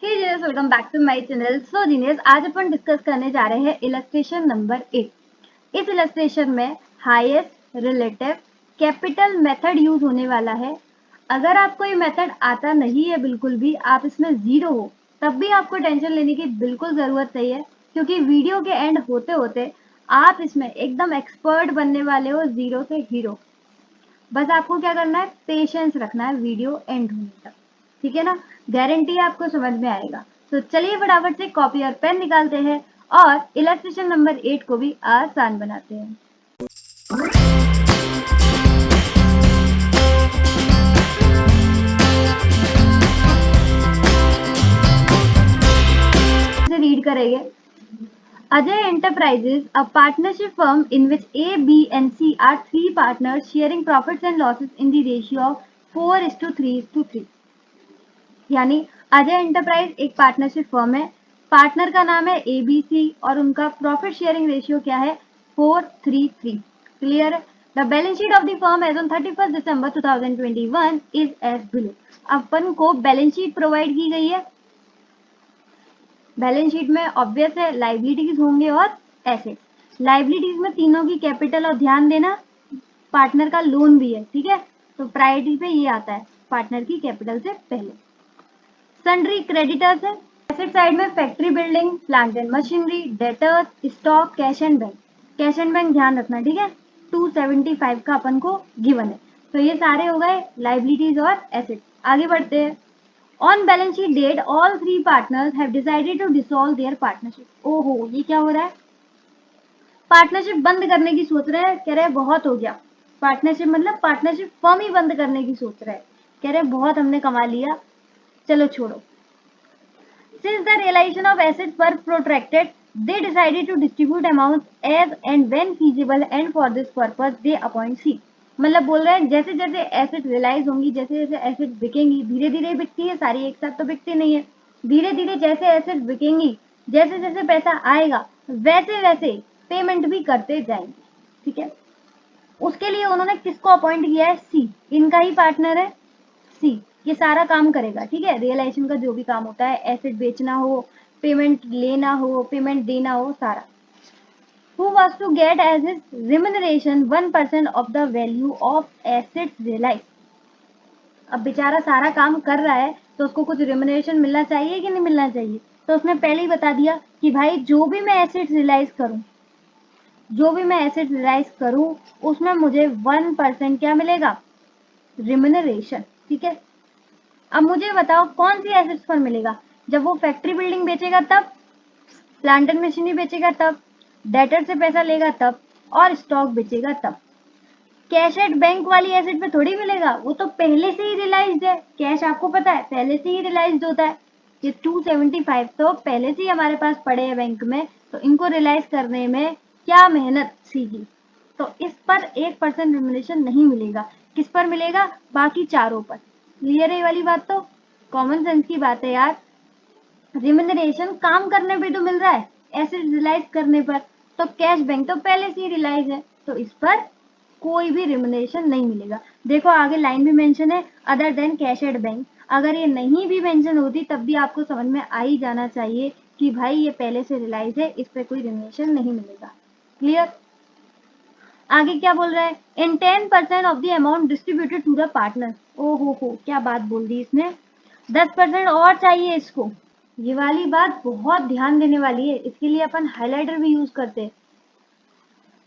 Hey genius, welcome back to my channel. So genius, आज अपन discuss करने जा रहे हैं इलस्ट्रेशन नंबर 8। इस इलस्ट्रेशन में highest relative capital method use होने वाला है। अगर आपको ये मेथड आता नहीं है, बिल्कुल भी आप इसमें जीरो हो, तब भी आपको टेंशन लेने की बिल्कुल जरूरत नहीं है, क्योंकि वीडियो के एंड होते होते आप इसमें एकदम एक्सपर्ट बनने वाले हो, जीरो से हीरो। बस आपको क्या करना है, पेशेंस रखना है वीडियो एंड होने तक, ठीक है ना। गारंटी है आपको समझ में आएगा। तो चलिए फटाफट से कॉपी और पेन निकालते हैं और इलस्ट्रेशन नंबर 8 को भी आसान बनाते हैं। रीड करेंगे। Ajay Enterprises, a partnership firm in which A, B and C are three partners sharing profits and losses in the ratio of 4:3:3। यानी अजय एंटरप्राइज एक पार्टनरशिप फर्म है, पार्टनर का नाम है एबीसी और उनका प्रॉफिट शेयरिंग रेशियो क्या है, 4:3:3। क्लियर है। The balance sheet of the firm as on 31 December 2021 is as below. अपन को बैलेंस शीट प्रोवाइड की गई है। बैलेंस शीट में ऑब्वियस है लाइबिलिटीज होंगे और एसेट्स। लाइबिलिटीज में तीनों की कैपिटल, और ध्यान देना पार्टनर का लोन भी है, ठीक है। तो प्रायोरिटी पे ये आता है पार्टनर की कैपिटल से पहले। सन्ड्री क्रेडिटर्स है। एसेट साइड में factory, building, plant and machinery, debtors, stock, cash and bank. Cash and bank ध्यान रखना, ठीक है। 275 का अपन को गिवन है। तो ये सारे हो गए लाइबिलिटीज और एसेट। आगे बढ़ते हैं। On balance sheet date all three partners have decided to dissolve their partnership. ओहो, ये क्या हो रहा है, पार्टनरशिप बंद करने की सोच रहे हैं। कह रहे हैं बहुत हो गया, पार्टनरशिप मतलब पार्टनरशिप फर्म ही बंद करने की सोच रहे हैं। कह रहे हैं बहुत हमने कमा लिया, चलो छोड़ो। Since the realization of assets were protracted, they decided to distribute amounts as and when feasible, and for this purpose they appoint C। मतलब बोल रहे हैं जैसे जैसे एसेट रियलाइज होंगी, जैसे जैसे एसेट बिकेंगी, धीरे धीरे बिकती है सारी, एक साथ तो बिकती नहीं है, धीरे धीरे जैसे एसेट बिकेंगी, जैसे जैसे पैसा आएगा, वैसे वैसे पेमेंट भी करते जाएंगे, ठीक है। उसके लिए उन्होंने किसको अपॉइंट किया है, सी, इनका ही पार्टनर है सी। ये सारा काम करेगा, ठीक है। रियलाइजेशन का जो भी काम होता है, एसेट बेचना हो, पेमेंट लेना हो, पेमेंट देना हो, सारा। Who was to get as his remuneration 1% of the value of assets realized। अब बेचारा सारा काम कर रहा है, तो उसको कुछ रिमुनरेशन मिलना चाहिए कि नहीं मिलना चाहिए। तो उसने पहले ही बता दिया कि भाई जो भी मैं एसेट रियलाइज करूं, जो भी मैं एसेट रियलाइज करूं, उसमें मुझे 1% क्या मिलेगा, रिमुनरेशन, ठीक है। अब मुझे बताओ कौन सी एसेट्स पर मिलेगा, जब वो फैक्ट्री बिल्डिंग बेचेगा तब, प्लांट एंड मशीनरी बेचेगा तब, डेटर से पैसा लेगा तब, और स्टॉक बेचेगा तब। कैश एट बैंक वाली एसेट पे थोड़ी मिलेगा, वो तो पहले से ही रियलाइज्ड है। कैश आपको पता है पहले से ही रियलाइज्ड होता है। ये 275 तो पहले से ही हमारे पास पड़े हैं बैंक में, तो इनको रियलाइज करने में क्या मेहनत सीखी। तो इस पर 1% रिमुनरेशन नहीं मिलेगा। किस पर मिलेगा, बाकी चारों पर। क्लियर है ये वाली बात, तो कॉमन सेंस की बात है यार। रिमुनरेशन काम करने पे तो मिल रहा है, एसेट रियलाइज करने पर। तो कैश बैंक तो पहले से ही रियलाइज है, तो इस पर कोई भी रिमुनरेशन नहीं मिलेगा। देखो आगे लाइन भी मेंशन है, other than cash at bank. अगर ये नहीं भी मेंशन होती तब भी आपको समझ में आ ही जाना चाहिए कि भाई ये पहले से रियलाइज है, इस पर कोई रिमुनरेशन नहीं मिलेगा। क्लियर। आगे क्या बोल रहा है, in 10% of the amount distributed to the partner. ओ हो, क्या बात बोल दी इसने, 10% और चाहिए इसको। ये वाली बात बहुत ध्यान देने वाली है, इसके लिए अपन हाइलाइटर भी यूज करते हैं।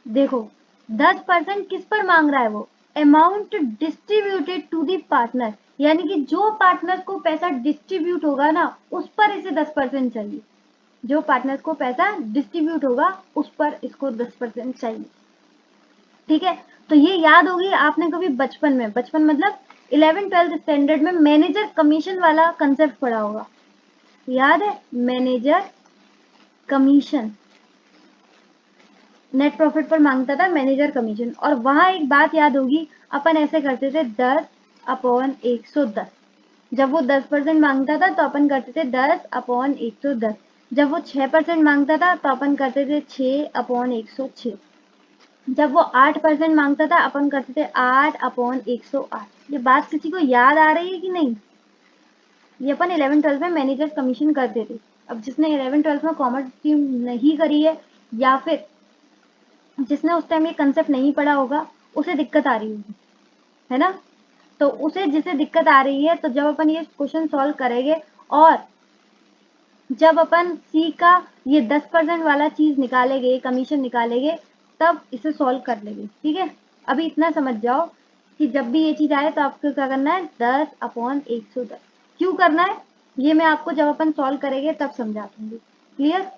देखो 10% किस पर मांग रहा है वो, amount distributed to the partner, यानी कि जो पार्टनर को पैसा डिस्ट्रीब्यूट होगा ना, उस पर इसे 10% चाहिए। जो पार्टनर को पैसा डिस्ट्रीब्यूट होगा उस पर इसको 10% चाहिए, ठीक है। तो ये याद होगी आपने कभी बचपन में, बचपन मतलब 11th-12th स्टैंडर्ड में मैनेजर कमीशन वाला कंसेप्ट पढ़ा होगा, याद है, मैनेजर कमीशन। नेट प्रॉफिट पर मांगता था मैनेजर कमीशन, और वहां एक बात याद होगी, अपन ऐसे करते थे 10/110। जब वो 10% मांगता था तो अपन करते थे 10/110। जब वो 6% मांगता था तो अपन करते थे 6/106। जब वो 8% मांगता था अपन करते थे 8/108। ये बात किसी को याद आ रही है कि नहीं, ये अपन 11-12 में मैनेजर्स कमीशन करते थे। अब जिसने 11-12 में कॉमर्स स्ट्रीम नहीं करी है या फिर जिसने उस टाइम ये कंसेप्ट नहीं पढ़ा होगा, उसे दिक्कत आ रही होगी, है ना। तो उसे जिसे दिक्कत आ रही है, तो जब अपन ये क्वेश्चन सॉल्व करेंगे और जब अपन सी का ये 10% वाला चीज निकालेंगे, कमीशन निकालेंगे, तब इसे सॉल्व कर लेंगे, ठीक है। अभी इतना समझ जाओ कि जब भी ये चीज आए तो आपको क्या करना है, 10/110। क्यों करना है ये मैं आपको जब अपन सॉल्व करेंगे तब समझा दूंगी, क्लियर।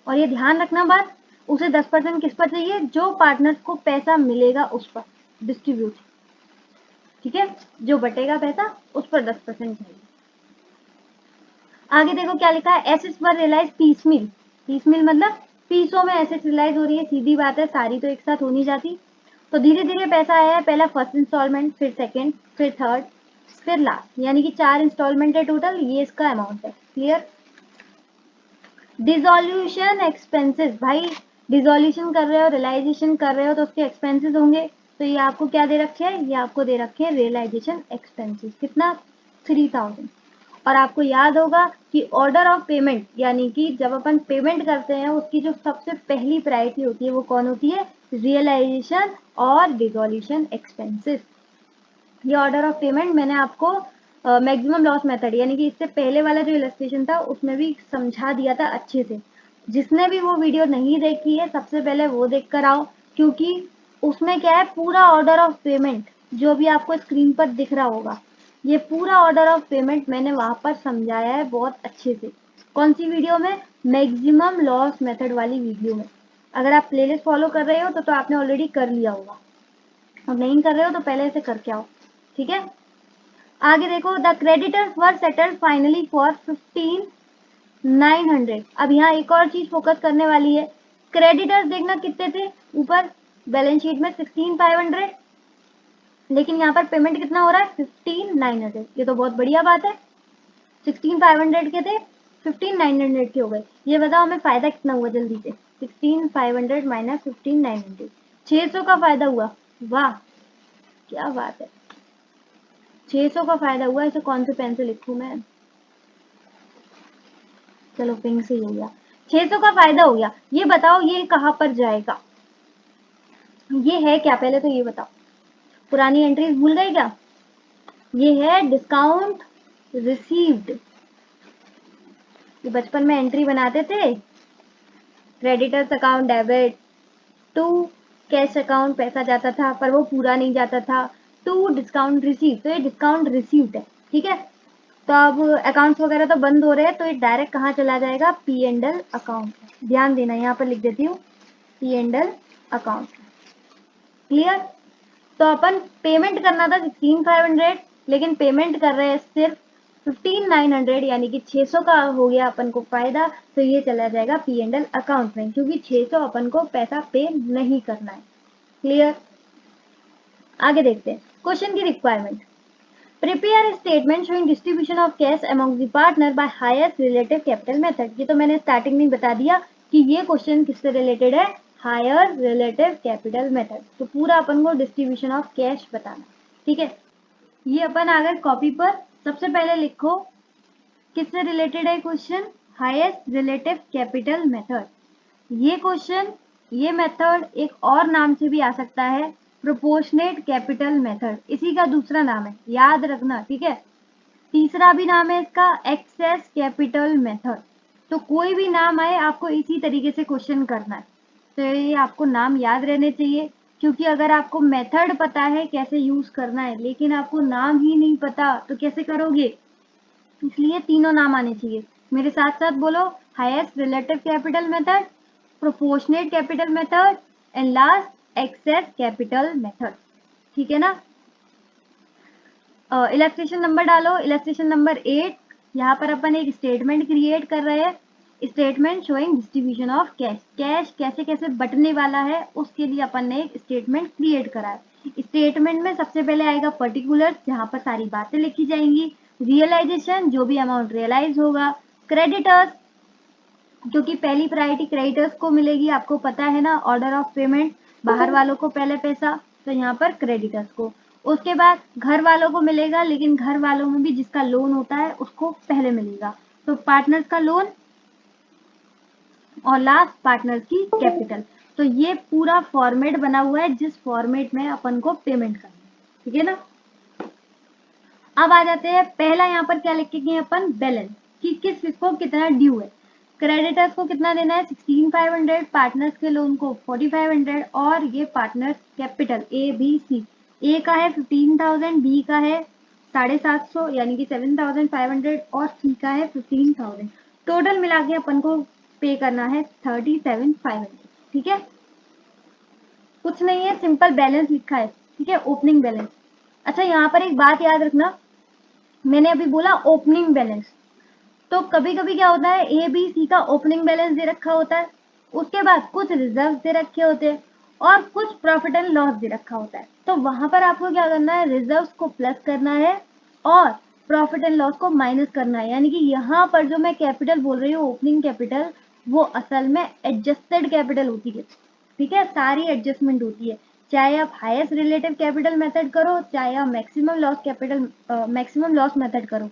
और ये ध्यान रखना बात, उसे 10% किस पर चाहिए, जो पार्टनर्स को पैसा मिलेगा उस पर डिस्ट्रीब्यूट, ठीक है। जो बटेगा पैसा उस पर 10% चाहिए। आगे देखो क्या लिखा है, एसेट्स पर रियलाइज पीसमिल। पीसमिल मतलब पीसों में एसेट्स रियलाइज हो रही है, सीधी बात है, सारी तो एक साथ हो नहीं जाती। तो धीरे धीरे पैसा आया है, पहला फर्स्ट इंस्टॉलमेंट, फिर सेकंड, फिर थर्ड, फिर लास्ट, यानी कि 4 इंस्टॉलमेंट है टोटल, ये इसका अमाउंट है, क्लियर। डिसोल्यूशन एक्सपेंसेस, भाई डिसोल्यूशन कर रहे हो, रियलाइजेशन कर रहे हो तो उसके एक्सपेंसेस होंगे। तो ये आपको क्या दे रखे हैं, ये आपको दे रखे हैं रियलाइजेशन एक्सपेंसेस, कितना, 3000। और आपको याद होगा कि ऑर्डर ऑफ पेमेंट, यानी कि जब अपन पेमेंट करते हैं उसकी जो सबसे पहली प्रायोरिटी होती है वो कौन होती है, रियलाइजेशन और डिसोल्यूशन एक्सपेंसेस। ये ऑर्डर ऑफ पेमेंट मैंने आपको मैक्सिमम लॉस मेथड, यानी कि इससे पहले वाला जो इलस्ट्रेशन था उसमें भी समझा दिया था अच्छे से। जिसने भी वो वीडियो नहीं देखी है सबसे पहले वो देख कर आओ, क्योंकि उसमें क्या है, पूरा ऑर्डर ऑफ पेमेंट जो भी आपको स्क्रीन पर दिख रहा होगा, ये पूरा ऑर्डर ऑफ पेमेंट मैंने वहां पर समझाया है बहुत अच्छे से। कौन सी वीडियो में, मैक्सिमम लॉस मेथड वाली वीडियो में। अगर आप प्लेलिस्ट फॉलो कर रहे हो तो आपने ऑलरेडी कर लिया होगा, और नहीं कर रहे हो तो पहले से करके आओ, ठीक है। आगे देखो, the creditors were settled finally for 15,900। अब यहाँ एक और चीज फोकस करने वाली है, क्रेडिटर्स देखना कितने थे ऊपर बैलेंस शीट में, 16,500, लेकिन यहाँ पर पेमेंट कितना हो रहा है, 15,900। ये तो बहुत बढ़िया बात है, 16,500 के थे, 15,900 के हो गए। ये बताओ हमें फायदा कितना हुआ जल्दी से, 16,500 माइनस 15,900, 600 का फायदा हुआ। वाह क्या बात है, 600 का फायदा हुआ। इसे कौन से पेन से लिखूं मैं, चलो पिंक से ही हो गया, 600 का फायदा हो गया। ये बताओ ये कहाँ पर जाएगा, ये है क्या, पहले तो ये बताओ, पुरानी एंट्रीज भूल गए क्या। ये है डिस्काउंट रिसीव्ड। ये बचपन में एंट्री बनाते थे, creditors account debit to cash account, पैसा जाता था पर वो पूरा नहीं जाता था, टू डिस्काउंट रिसीव, तो ये डिस्काउंट रिसीव्ड है, ठीक है। तो अब अकाउंट्स वगैरह तो बंद हो रहे हैं, तो ये डायरेक्ट कहाँ चला जाएगा, पी एंड एल अकाउंट। ध्यान देना, यहाँ पर लिख देती हूँ P and L account, clear. तो अपन पेमेंट करना था 16,500, लेकिन पेमेंट कर रहे हैं सिर्फ 15,900, यानी कि 600 का हो गया अपन को फायदा। तो ये चला जाएगा पी एंड एल अकाउंट में, क्योंकि 600 अपन को पैसा पे नहीं करना है, क्लियर। आगे देखते हैं क्वेश्चन की requirement. Prepare statement showing distribution of cash among the partner by highest relative capital method. ये तो मैंने स्टार्टिंग में बता दिया कि ये क्वेश्चन किससे रिलेटेड है, हायर रिलेटिव कैपिटल मेथड। तो पूरा अपन को डिस्ट्रीब्यूशन ऑफ कैश बताना, ठीक है। ये अपन अगर कॉपी पर सबसे पहले लिखो किससे रिलेटेड है question, highest relative capital method. ये क्वेश्चन, ये मेथड एक और नाम से भी आ सकता है, प्रोपोर्शनेट कैपिटल मेथड, इसी का दूसरा नाम है, याद रखना, ठीक है। तीसरा भी नाम है इसका एक्सेस कैपिटल मेथड। तो कोई भी नाम आए आपको इसी तरीके से क्वेश्चन करना है, तो ये आपको नाम याद रहने चाहिए। क्योंकि अगर आपको मेथड पता है कैसे यूज करना है, लेकिन आपको नाम ही नहीं पता तो कैसे करोगे, इसलिए तीनों नाम आने चाहिए। मेरे साथ साथ बोलो, highest relative capital method, proportionate capital method and last excess capital method, ठीक है ना। इलस्ट्रेशन नंबर डालो, इलस्ट्रेशन नंबर 8। यहाँ पर अपन एक स्टेटमेंट क्रिएट कर रहे हैं, statement showing distribution of cash. Cash कैसे कैसे बटने वाला है उसके लिए अपन ने एक स्टेटमेंट क्रिएट करा है। स्टेटमेंट में सबसे पहले आएगा पर्टिकुलर, जहाँ पर सारी बातें लिखी जाएंगी, रियलाइजेशन जो भी अमाउंट रियलाइज होगा, क्रेडिटर्स क्योंकि पहली प्रायोरिटी क्रेडिटर्स को मिलेगी, आपको पता है ना, ऑर्डर ऑफ पेमेंट, बाहर वालों को पहले पैसा, तो यहाँ पर क्रेडिटर्स को। उसके बाद घर वालों को मिलेगा, लेकिन घर वालों में भी जिसका लोन होता है उसको पहले मिलेगा। तो पार्टनर्स का लोन और लास्ट पार्टनर की कैपिटल। तो ये पूरा फॉर्मेट बना हुआ है जिस फॉर्मेट में अपन को पेमेंट करना है, ठीक है ना। अब आ जाते हैं, पहला यहाँ पर क्या लिख के गए अपन, बैलेंस, कि किसको कितना ड्यू है। क्रेडिटर्स को कितना देना है 16,500, पार्टनर्स के लोन को 4,500, और ये partners capital A B C, A का है 15,000, बी का है 750 यानी कि 7,500, और सी का है 15,000। टोटल मिला के अपन को पे करना है 37,500, ठीक है। कुछ नहीं है, सिंपल बैलेंस लिखा है, ठीक है, ओपनिंग बैलेंस। अच्छा यहाँ पर एक बात याद रखना, मैंने अभी बोला ओपनिंग बैलेंस, तो कभी कभी क्या होता है, ए बी सी का ओपनिंग बैलेंस दे रखा होता है, उसके बाद कुछ रिजर्व दे रखे होते हैं, और कुछ प्रॉफिट एंड लॉस दे रखा होता है। तो वहां पर आपको क्या करना है, रिजर्व्स को प्लस करना है और प्रॉफिट एंड लॉस को माइनस करना है। यानी कि यहाँ पर जो मैं कैपिटल बोल रही हूँ, ओपनिंग कैपिटल, वो असल में एडजस्टेड कैपिटल होती है, ठीक है, सारी एडजस्टमेंट होती है। चाहे आप हाईएस्ट रिलेटिव कैपिटल मेथड करो, चाहे आप मैक्सिमम लॉस मेथड करो,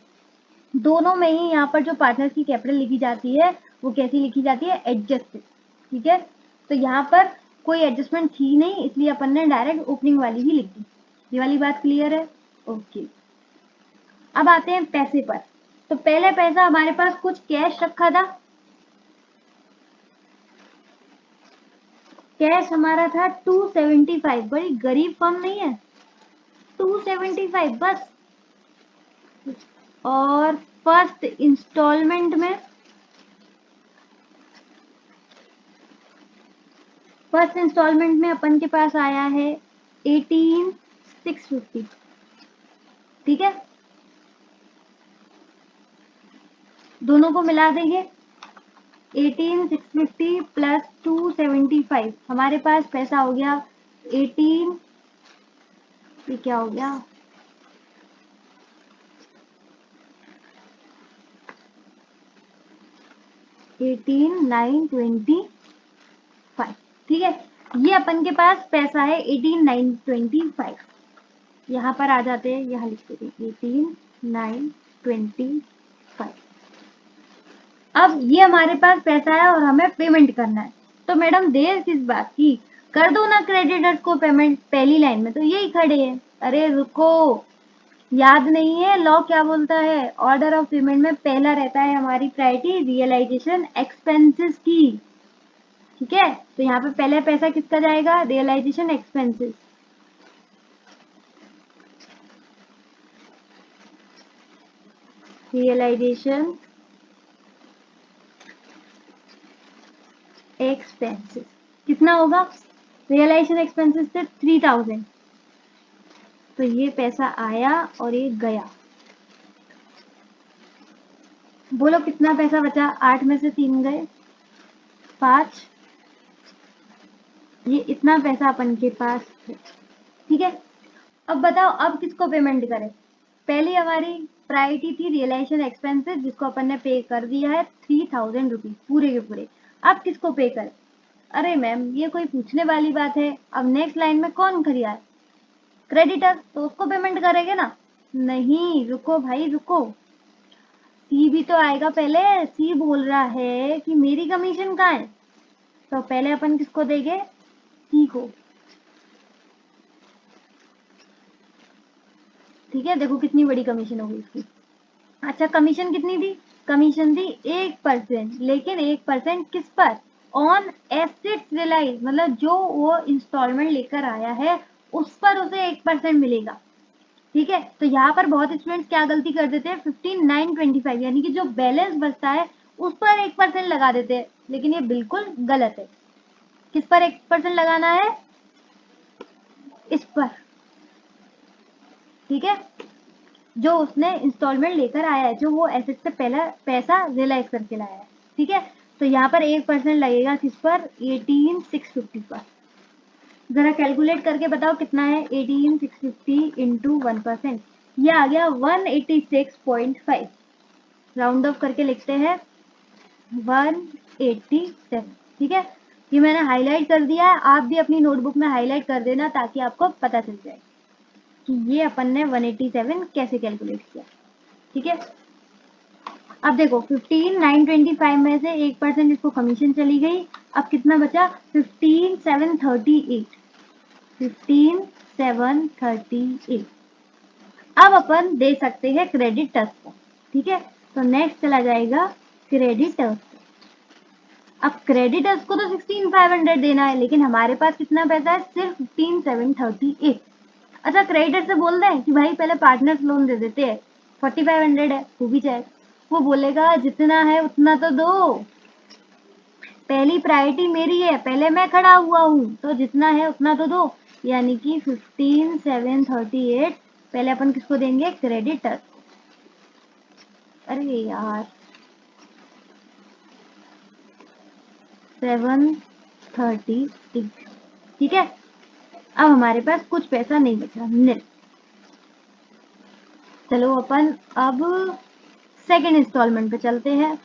दोनों में ही यहाँ पर जो पार्टनर की कैपिटल लिखी जाती है वो कैसी लिखी जाती है, एडजस्टेड, ठीक है। तो यहाँ पर कोई एडजस्टमेंट थी नहीं, इसलिए अपन ने डायरेक्ट ओपनिंग वाली ही लिख दी। ये वाली बात क्लियर है, ओके। अब आते हैं पैसे पर। तो पहले पैसा हमारे पास कुछ कैश रखा था, कैश हमारा था 275, बड़ी गरीब फर्म नहीं है, 275 बस। और फर्स्ट इंस्टॉलमेंट में, अपन के पास आया है 18,650, ठीक है। दोनों को मिला देंगे, 18,650 प्लस 275, हमारे पास पैसा हो गया 18, ये क्या हो गया, 18,925, ठीक है। ये अपन के पास पैसा है 18,925। यहाँ पर आ जाते हैं, यहाँ लिख देते हैं 18,925। अब ये हमारे पास पैसा है और हमें पेमेंट करना है, तो मैडम देर किस बात की, कर दो ना क्रेडिटर्स को पेमेंट, पहली लाइन में तो यही खड़े हैं। अरे रुको, याद नहीं है लॉ क्या बोलता है, ऑर्डर ऑफ पेमेंट में पहला रहता है हमारी प्रायोरिटी रियलाइजेशन एक्सपेंसेस की, ठीक है। तो यहाँ पे पहले पैसा किसका जाएगा, रियलाइजेशन एक्सपेंसेस, रियलाइजेशन एक्सपेंसेस कितना होगा, रियलाइजेशन एक्सपेंसेस थे 3,000, तो ये पैसा आया और ये गया। बोलो कितना पैसा बचा, 8 में से 3 गए, 5, ये इतना पैसा अपन के पास है, ठीक है। अब बताओ अब किसको पेमेंट करें, पहली हमारी प्रायोरिटी थी रियलाइजेशन एक्सपेंसेस, जिसको अपन ने पे कर दिया है 3,000 रुपीज पूरे के पूरे। अब किसको पे करें, अरे मैम ये कोई पूछने वाली बात है, अब नेक्स्ट लाइन में कौन खरीदा है, क्रेडिटर, तो उसको पेमेंट करेंगे ना। नहीं रुको भाई रुको, सी भी तो आएगा पहले, सी बोल रहा है कि मेरी कमीशन कहाँ है, तो पहले अपन किसको देंगे, सी को, ठीक है। देखो कितनी बड़ी कमीशन होगी इसकी। अच्छा कमीशन कितनी थी, कमीशन थी 1%, लेकिन 1% किस पर, ऑन एसेट्स रियलाइज, मतलब जो वो इंस्टॉलमेंट लेकर आया है उस पर उसे 1% मिलेगा, ठीक है। तो यहाँ पर बहुत स्टूडेंट्स क्या गलती कर देते हैं, 15,925 यानी कि जो बैलेंस बचता है उस पर 1% लगा देते हैं, लेकिन ये बिल्कुल गलत है। किस पर 1% लगाना है, इस पर, ठीक है, जो उसने इंस्टॉलमेंट लेकर आया है, जो वो एसेट से पहला पैसा रियलाइज करके लाया है, ठीक है। तो यहाँ पर 1% लगेगा किस पर, 18,650 पर। जरा कैलकुलेट करके बताओ कितना है, 18,650 इंटू 1%, ये आ गया 186.5, राउंड ऑफ करके लिखते हैं 187, ठीक है। ये मैंने हाईलाइट कर दिया है, आप भी अपनी नोटबुक में हाईलाइट कर देना ताकि आपको पता चल जाए। कि ये अपन ने 187 कैसे कैलकुलेट किया। ठीक है, अब देखो 15,925 में से 1% इसको कमीशन चली गई, अब कितना बचा 15,738, 15,738। अब अपन दे सकते हैं क्रेडिटर्स को। ठीक है, तो नेक्स्ट चला जाएगा क्रेडिटर्स। अब क्रेडिटर्स को तो 16,500 देना है, लेकिन हमारे पास कितना पैसा है, सिर्फ 15,738। अच्छा, क्रेडिटर से बोल दें कि भाई पहले पार्टनर्स लोन दे देते हैं, 4,500 है, वो भी चाहे। वो बोलेगा जितना है उतना तो दो, पहली प्रायोरिटी मेरी है, पहले मैं खड़ा हुआ हूँ, तो जितना है उतना तो दो। यानी कि 15,738 पहले अपन किसको देंगे, क्रेडिटर। अरे यार 738। ठीक है, अब हमारे पास कुछ पैसा नहीं बचा, निल। चलो अपन अब सेकेंड इंस्टॉलमेंट पे चलते हैं।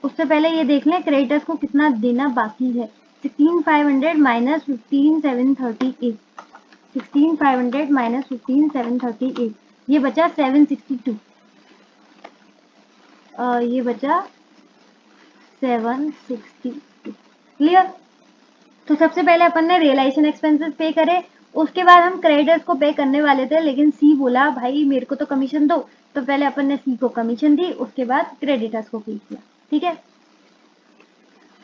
उससे पहले ये देख लें क्रेडिटर्स को कितना देना बाकी है। 16,500 माइनस 15,738, 16,500 माइनस 15,738, ये बचा 762, ये बचा 762। क्लियर। तो सबसे पहले अपन ने रियलाइजेशन एक्सपेंसेस पे करे, उसके बाद हम क्रेडिटर्स को पे करने वाले थे, लेकिन सी बोला भाई मेरे को तो कमीशन दो, तो पहले अपन ने सी को कमीशन दी, उसके बाद क्रेडिटर्स को पे किया। ठीक है,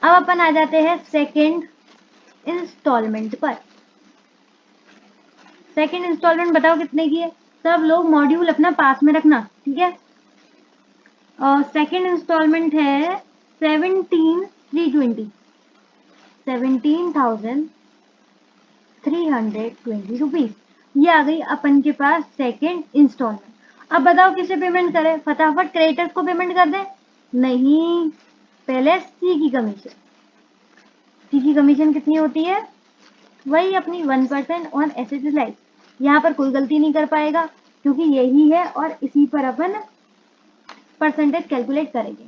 अब अपन आ जाते हैं सेकेंड इंस्टॉलमेंट पर। सेकेंड इंस्टॉलमेंट बताओ कितने की है, सब लोग मॉड्यूल अपना पास में रखना। ठीक है, और सेकेंड इंस्टॉलमेंट है 17,320, 17,320 रुपीज। ये आ गई अपन के पास सेकेंड इंस्टॉलमेंट। अब बताओ किसे पेमेंट करें, फटाफट क्रेडिटर्स को पेमेंट कर दें? नहीं, पहले सी की कमीशन। सी की कमीशन कितनी होती है, वही अपनी 1% ऑन एसेट लाइफ। यहाँ पर कोई गलती नहीं कर पाएगा क्योंकि यही है और इसी पर अपन परसेंटेज कैलकुलेट करेंगे।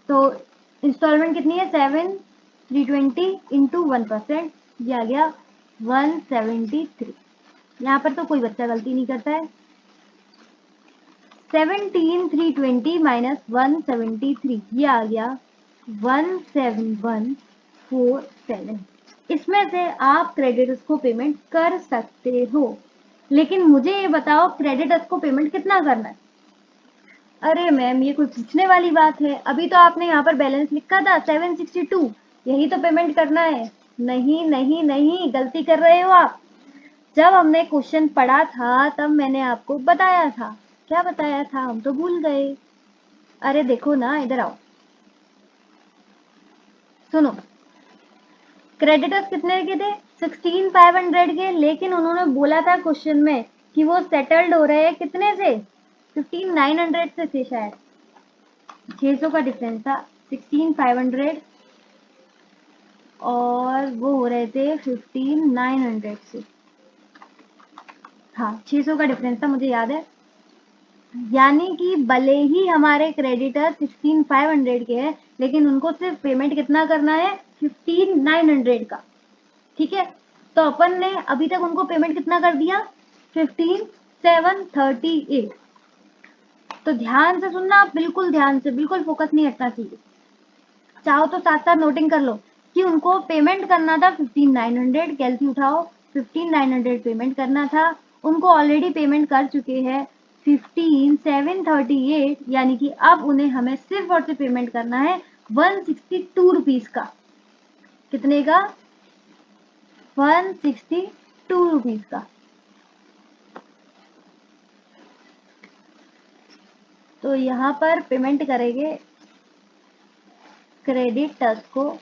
तो इंस्टॉलमेंट कितनी है, 7,320 इंटू 1%, ये आ गया 173। यहाँ पर तो कोई बच्चा गलती नहीं करता है। 17,320 माइनस 173, ये आ गया 17147। इसमें से आप क्रेडिटर्स को पेमेंट कर सकते हो, लेकिन मुझे ये बताओ क्रेडिटर्स को पेमेंट कितना करना है। अरे मैम ये कोई पूछने वाली बात है, अभी तो आपने यहाँ पर बैलेंस लिखा था 762, यही तो पेमेंट करना है। नहीं नहीं नहीं, गलती कर रहे हो आप। जब हमने क्वेश्चन पढ़ा था तब मैंने आपको बताया था, क्या बताया था, हम तो भूल गए। अरे देखो ना, इधर आओ, सुनो। क्रेडिटर्स कितने के थे, 16,500 के, लेकिन उन्होंने बोला था क्वेश्चन में कि वो सेटल्ड हो रहे हैं कितने से, 15,900 से थे शायद, 600 का डिफरेंस था। 16,500 और वो हो रहे थे 15,900 से। हाँ, 600 का डिफरेंस था, मुझे याद है। यानी कि भले ही हमारे क्रेडिटर 16,500 के हैं, लेकिन उनको सिर्फ पेमेंट कितना करना है, 15,900 का। ठीक है, तो अपन ने अभी तक उनको पेमेंट कितना कर दिया, 15,738। तो ध्यान से सुनना, बिल्कुल ध्यान से, बिल्कुल फोकस नहीं हटना चाहिए। चाहो तो साथ साथ नोटिंग कर लो कि उनको पेमेंट करना था 15,900, कैलसी उठाओ, 15,900 पेमेंट करना था, उनको ऑलरेडी पेमेंट कर चुके हैं 15,738, यानी कि अब उन्हें हमें सिर्फ और सिर्फ पेमेंट करना है 162 रुपीज का। कितने का, 162 रुपीज का। तो यहाँ पर पेमेंट करेंगे क्रेडिटर्स को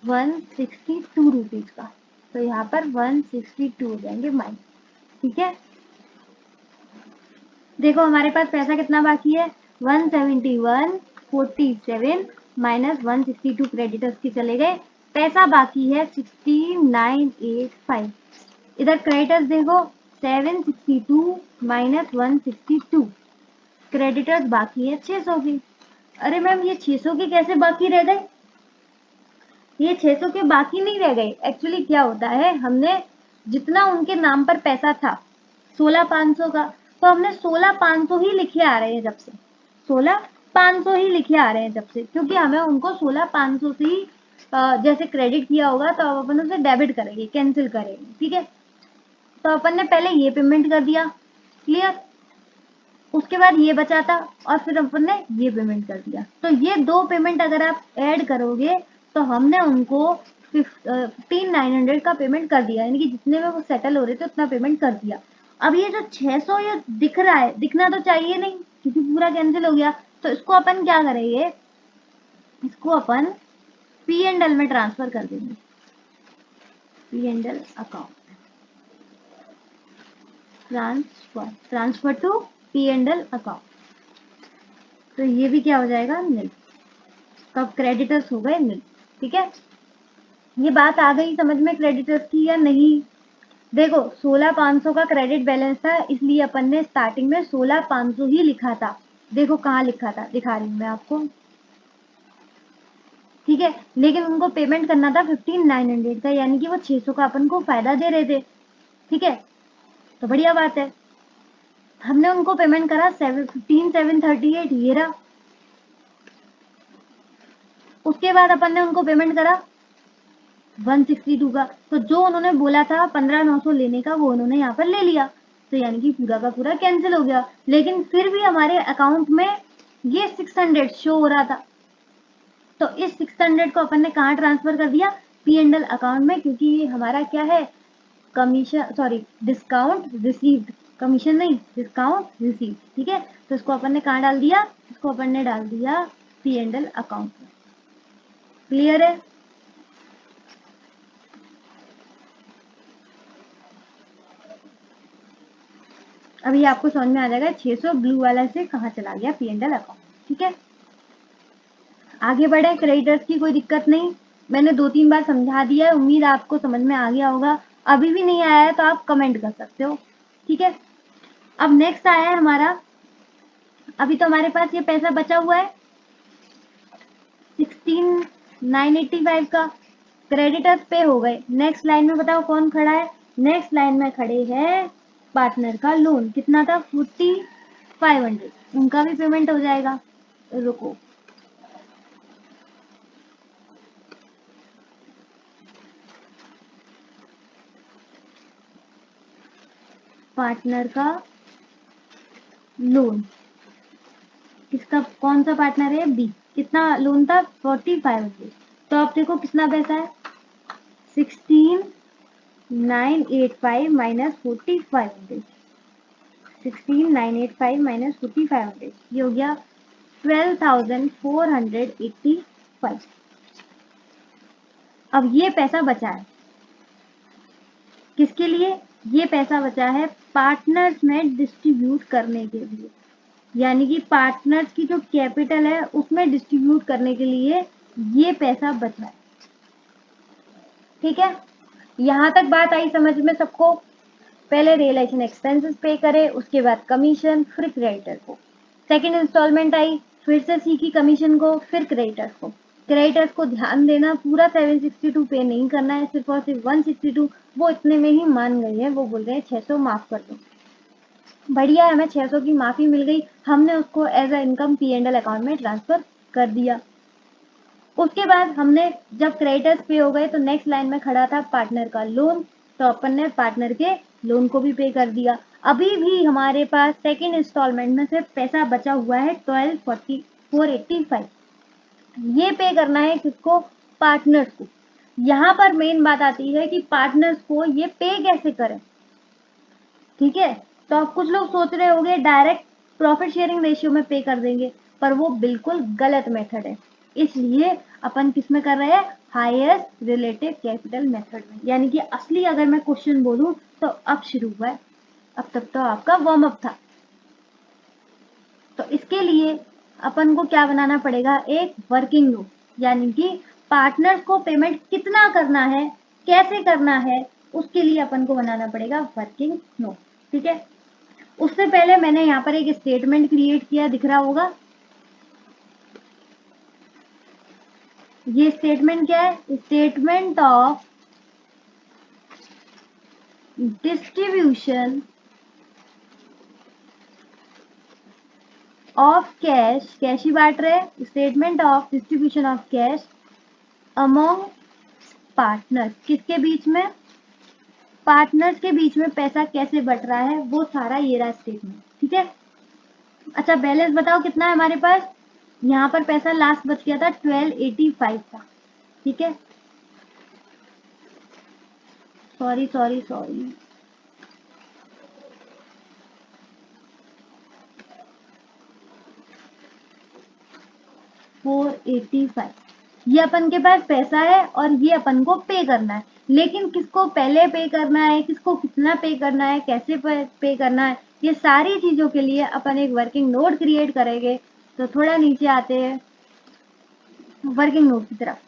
162 रुपीज का, तो यहाँ पर 162 हो जाएंगे माइनस। ठीक है, देखो हमारे पास पैसा कितना बाकी है, 171.47 माइनस 162 क्रेडिटर्स के चले गए, पैसा बाकी है 16,985। इधर क्रेडिटर्स देखो 762 माइनस 162, क्रेडिटर्स बाकी है 600 की। अरे मैम ये 600 के कैसे बाकी रह गए, ये 600 के बाकी नहीं रह गए। एक्चुअली क्या होता है, हमने जितना उनके नाम पर पैसा था 16,500 का, तो हमने 16,500 ही लिखे आ रहे हैं जब से, 16,500 ही लिखे आ रहे हैं जब से, क्योंकि हमें उनको 16,500 से ही जैसे क्रेडिट किया होगा तो अब अपन उसे डेबिट करेंगे, कैंसिल करेंगे, ठीक है। तो अपन ने पहले ये पेमेंट कर दिया, क्लियर। उसके बाद ये बचा था और फिर अपन ने ये पेमेंट कर दिया। तो ये दो पेमेंट अगर आप ऐड करोगे तो हमने उनको 15,900 का पेमेंट कर दिया, यानी कि जितने में वो सेटल हो रहे थे उतना पेमेंट कर दिया। अब ये जो 600 ये दिख रहा है, दिखना तो चाहिए नहीं क्योंकि पूरा कैंसिल हो गया, तो इसको अपन क्या करेंगे, इसको अपन पी एंड एल में ट्रांसफर कर देंगे, P and L account, transfer to P and L account. तो ये भी क्या हो जाएगा, नील, कब क्रेडिटर्स हो गए नील, ठीक है। ये बात आ गई समझ में क्रेडिटर्स की या नहीं। देखो 16,500 का क्रेडिट बैलेंस था, इसलिए अपन ने स्टार्टिंग में 16,500 ही लिखा था। देखो कहाँ लिखा था, दिखा रही हूँ मैं आपको, ठीक है। लेकिन उनको पेमेंट करना था 15,900 का, यानी कि वो 600 का अपन को फायदा दे रहे थे, ठीक है। तो बढ़िया बात है, हमने उनको पेमेंट करा 15,738, ये रहा। उसके बाद अपन ने उनको पेमेंट करा 162 का, तो जो उन्होंने बोला था 15,900 लेने का वो उन्होंने यहाँ पर ले लिया, तो यानी कि पूरा का पूरा कैंसिल हो गया। लेकिन फिर भी हमारे अकाउंट में ये 600 शो हो रहा था, तो इस 600 को अपन ने कहाँ ट्रांसफर कर दिया, पी एंड एल अकाउंट में, क्योंकि ये हमारा क्या है, commission, sorry discount received, commission नहीं डिस्काउंट रिसीव्ड, ठीक है। तो इसको अपन ने कहाँ डाल दिया, इसको अपन ने डाल दिया पी एंड एल अकाउंट में, क्लियर है। अभी आपको समझ में आ जाएगा 600 ब्लू वाला से कहाँ चला गया पी एंड एल अकाउंट, ठीक है। आगे बढ़े, क्रेडिटर्स की कोई दिक्कत नहीं, मैंने 2-3 बार समझा दिया है, उम्मीद आपको समझ में आ गया होगा। अभी भी नहीं आया है तो आप कमेंट कर सकते हो, ठीक है। अब नेक्स्ट आया है हमारा, अभी तो हमारे पास ये पैसा बचा हुआ है 16,985 का, क्रेडिटर्स पे हो गए। नेक्स्ट लाइन में बताओ कौन खड़ा है, नेक्स्ट लाइन में खड़े हैं पार्टनर का लोन, कितना था 4,500, उनका भी पेमेंट हो जाएगा। रुको, पार्टनर का लोन, किसका, कौन सा पार्टनर है, बी, कितना लोन था 4,500, तो आप देखो कितना पैसा है 16,985 माइनस 4,500, 16,985 माइनस 4,500, ये हो गया 12,485। अब ये पैसा बचा है किसके लिए, ये पैसा बचा है पार्टनर्स में डिस्ट्रीब्यूट करने के लिए, यानी कि पार्टनर्स की जो कैपिटल है उसमें डिस्ट्रीब्यूट करने के लिए ये पैसा बचा है, ठीक है। यहां तक बात आई समझ में सबको। पहले रियलाइजेशन एक्सपेंसेस पे करे, उसके बाद कमीशन, फिर क्रेडिटर को। सेकंड इंस्टॉलमेंट आई, फिर से सीखी कमीशन को, फिर क्रेडिटर्स को। क्रेडिटर्स को ध्यान देना, पूरा 762 पे नहीं करना है, सिर्फ और सिर्फ 162, वो इतने में ही मान गए हैं, वो बोल रहे हैं 600 माफ कर दो। बढ़िया है, हमें 600 की माफी मिल गई, हमने उसको as a income P and L account में ट्रांसफर कर दिया। उसके बाद हमने जब क्रेडिटर्स पे हो गए तो नेक्स्ट लाइन में खड़ा था पार्टनर का लोन, तो अपन ने पार्टनर के लोन को भी पे कर दिया। अभी भी हमारे पास सेकेंड इंस्टॉलमेंट में से पैसा बचा हुआ है 12,485, ये पे करना है किसको, पार्टनर्स को। यहाँ पर मेन बात आती है कि पार्टनर्स को ये पे कैसे करें, ठीक है। तो अब कुछ लोग सोच रहे होंगे डायरेक्ट प्रॉफिट शेयरिंग रेशियो में पे कर देंगे, पर वो बिल्कुल गलत मेथड है। इसलिए अपन किस में कर रहे हैं, हाईएस्ट रिलेटिव कैपिटल मेथड में, यानी कि असली अगर मैं क्वेश्चन बोलूं तो अब शुरू हुआ है, अब तक तो आपका वार्म अप था। तो इसके लिए अपन को क्या बनाना पड़ेगा, एक वर्किंग नोट, यानी कि पार्टनर्स को पेमेंट कितना करना है, कैसे करना है, उसके लिए अपन को बनाना पड़ेगा वर्किंग नोट, ठीक है। उससे पहले मैंने यहाँ पर एक स्टेटमेंट क्रिएट किया, दिख रहा होगा। ये स्टेटमेंट क्या है, statement of distribution of cash, cash ही बांट रहे, statement of distribution of cash among partners, किसके बीच में, पार्टनर्स के बीच में पैसा कैसे बट रहा है, वो सारा ये रहा स्टेटमेंट, ठीक है। अच्छा बैलेंस बताओ कितना है हमारे पास, यहाँ पर पैसा लास्ट बच गया था 1285 का, ठीक है। सॉरी सॉरी सॉरी, $485, ये अपन के पास पैसा है और ये अपन को पे करना है, लेकिन किसको पहले पे करना है, किसको कितना पे करना है, कैसे पे करना है, ये सारी चीजों के लिए अपन एक वर्किंग नोट क्रिएट करेंगे। तो थोड़ा नीचे आते हैं वर्किंग नोट की तरफ,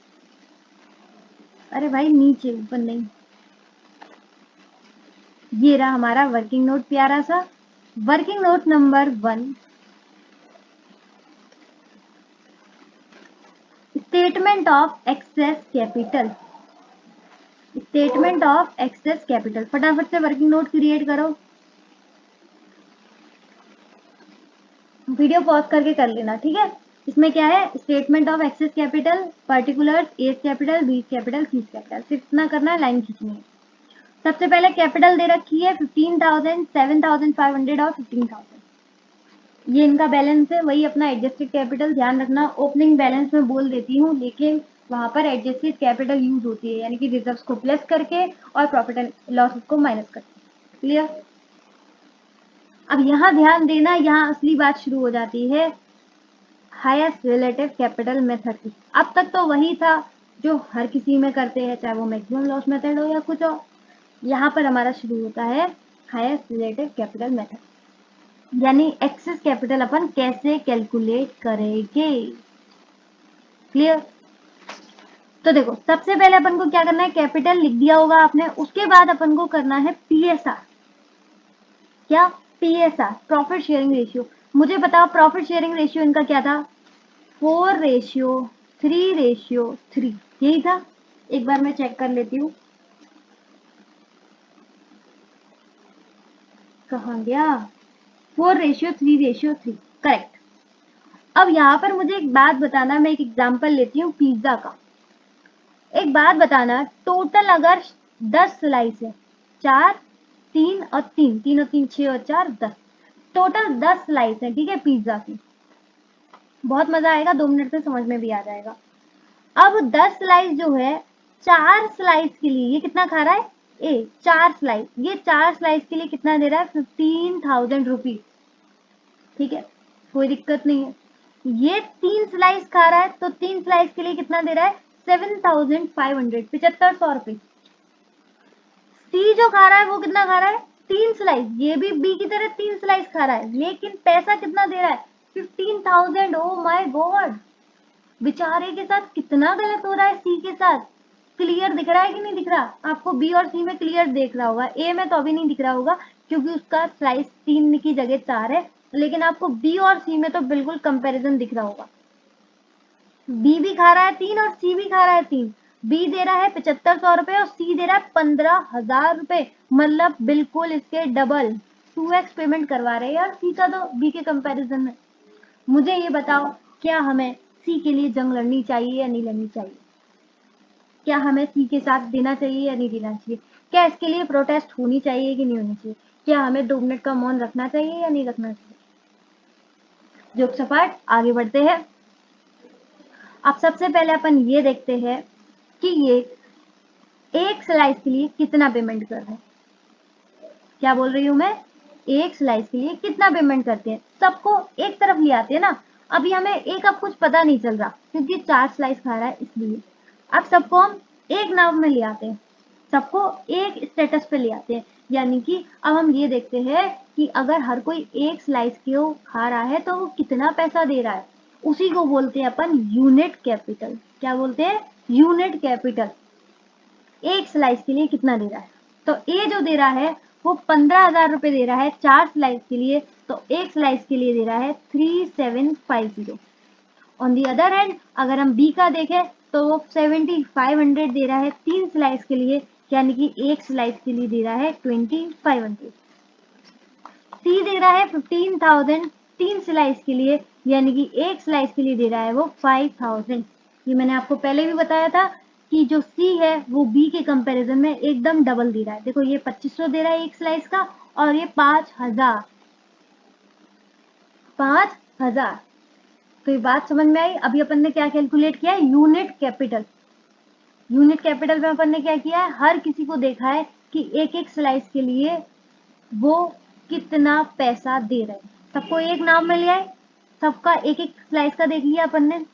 अरे भाई नीचे ऊपर नहीं, ये रहा हमारा वर्किंग नोट प्यारा सा। Working note number 1, statement of excess capital, statement of excess capital, फटाफट से वर्किंग नोट क्रिएट करो, वीडियो पॉज करके कर लेना, ठीक है। इसमें क्या है, statement of excess capital, particulars, A's capital, B capital, C capital, सिर्फ इतना करना है, लाइन खींचनी है। सबसे पहले कैपिटल दे रखी है 15,000, 7,500 और 15,000, ये इनका बैलेंस है, वही अपना एडजस्टेड कैपिटल, ध्यान रखना ओपनिंग बैलेंस में बोल देती हूँ, लेकिन वहां पर एडजस्टेड कैपिटल यूज होती है, यानी कि रिजर्व्स को प्लस करके और प्रॉफिट एंड लॉस को माइनस करके, क्लियर। अब यहाँ ध्यान देना, यहाँ असली बात शुरू हो जाती है हाईएस्ट रिलेटिव कैपिटल मेथड की। अब तक तो वही था जो हर किसी में करते हैं, चाहे वो मैक्सिमम लॉस मेथड हो या कुछ हो, यहाँ पर हमारा शुरू होता है हाईएस्ट रिलेटिव कैपिटल मेथड, यानी एक्सेस कैपिटल अपन कैसे कैलकुलेट करेंगे, क्लियर। तो देखो सबसे पहले अपन को क्या करना है, कैपिटल लिख दिया होगा आपने, उसके बाद अपन को करना है पीएसआर, क्या, पीएसआर, प्रॉफिट शेयरिंग रेशियो। मुझे बताओ प्रॉफिट शेयरिंग रेशियो इनका क्या था, 4:3:3, यही था, एक बार मैं चेक कर लेती हूँ, कहाँ गया, 4:3:3, करेक्ट। अब यहाँ पर मुझे एक बात बताना, मैं एक एग्जांपल लेती हूँ पिज्जा का, एक बात बताना, टोटल अगर 10 स्लाइस है, 4, 3 और 3, 3 और 3 6 और 4 10, टोटल 10 स्लाइस है, ठीक है, पिज्जा की। बहुत मजा आएगा, 2 मिनट में समझ में भी आ जाएगा। अब 10 स्लाइस जो है, 4 स्लाइस के लिए ये कितना खा रहा है, 4 स्लाइस, ये 4 स्लाइस के लिए कितना दे रहा है, 15,000 रुपीज, ठीक है, कोई दिक्कत नहीं है। ये 3 स्लाइस खा रहा है, तो 3 स्लाइस के लिए कितना दे रहा है, 7,500, 7500 रुपए। सी जो खा रहा है वो कितना खा रहा है, 3 स्लाइस, ये भी बी की तरह 3 स्लाइस खा रहा है, लेकिन पैसा कितना दे रहा है, 15,000। ओ माय गॉड, बेचारे के साथ कितना गलत हो रहा है सी के साथ। क्लियर दिख रहा है कि नहीं दिख रहा आपको, बी और सी में क्लियर देख रहा होगा, ए में तो अभी नहीं दिख रहा होगा क्योंकि उसका स्लाइस 3 की जगह 4 है, लेकिन आपको बी और सी में तो बिल्कुल कंपैरिजन दिख रहा होगा। बी भी खा रहा है 3 और सी भी खा रहा है 3, बी दे रहा है 7500 रुपए और सी दे रहा है 15,000 रुपए, मतलब बिल्कुल इसके डबल, 2x पेमेंट करवा रहे हैं यार सी का तो बी के कंपैरिजन में। मुझे ये बताओ, क्या हमें सी के लिए जंग लड़नी चाहिए या नहीं लड़नी चाहिए, क्या हमें सी के साथ देना चाहिए या नहीं देना चाहिए, क्या इसके लिए प्रोटेस्ट होनी चाहिए कि नहीं होनी चाहिए, क्या हमें 2 मिनट का मौन रखना चाहिए या नहीं रखना चाहिए। जोक सपाट, आगे बढ़ते हैं। अब सबसे पहले अपन ये देखते हैं कि ये एक स्लाइस के लिए कितना पेमेंट कर रहे हैं, क्या बोल रही हूं मैं, एक स्लाइस के लिए कितना पेमेंट करते हैं, सबको एक तरफ ले आते हैं ना। अभी हमें एक अब कुछ पता नहीं चल रहा क्योंकि 4 स्लाइस खा रहा है इसलिए, अब सबको हम एक नाव में ले आते हैं, सबको एक स्टेटस पे ले आते हैं, यानी कि अब हम ये देखते हैं कि अगर हर कोई एक स्लाइस को खा रहा है तो वो कितना पैसा दे रहा है, उसी को बोलते हैं अपन यूनिट कैपिटल, क्या बोलते हैं, यूनिट कैपिटल। एक स्लाइस के लिए कितना दे रहा है, तो ए जो दे रहा है वो 15,000 रुपए दे रहा है 4 स्लाइस के लिए, तो एक स्लाइस के लिए दे रहा है 3750। ऑन दी अदर हैंड अगर हम बी का देखें तो वो 7500 दे रहा है 3 स्लाइस के लिए, यानी कि एक स्लाइस के लिए दे रहा है 2500। सी दे रहा है 15,000 तीन स्लाइस के लिए, यानी कि एक स्लाइस के लिए दे रहा है वो 5,000। ये मैंने आपको पहले भी बताया था कि जो सी है वो बी के कंपैरिजन में एकदम डबल दे रहा है। देखो ये 2500 दे रहा है एक स्लाइस का, और ये 5,000। तो ये बात समझ में आई। अभी अपन ने क्या कैलकुलेट किया है, यूनिट कैपिटल। यूनिट कैपिटल में अपन ने क्या किया है, हर किसी को देखा है कि एक एक स्लाइस के लिए वो कितना पैसा दे रहे हैं। सबको एक नाम मिल गया है, सबका एक एक स्लाइस का देख लिया अपन ने।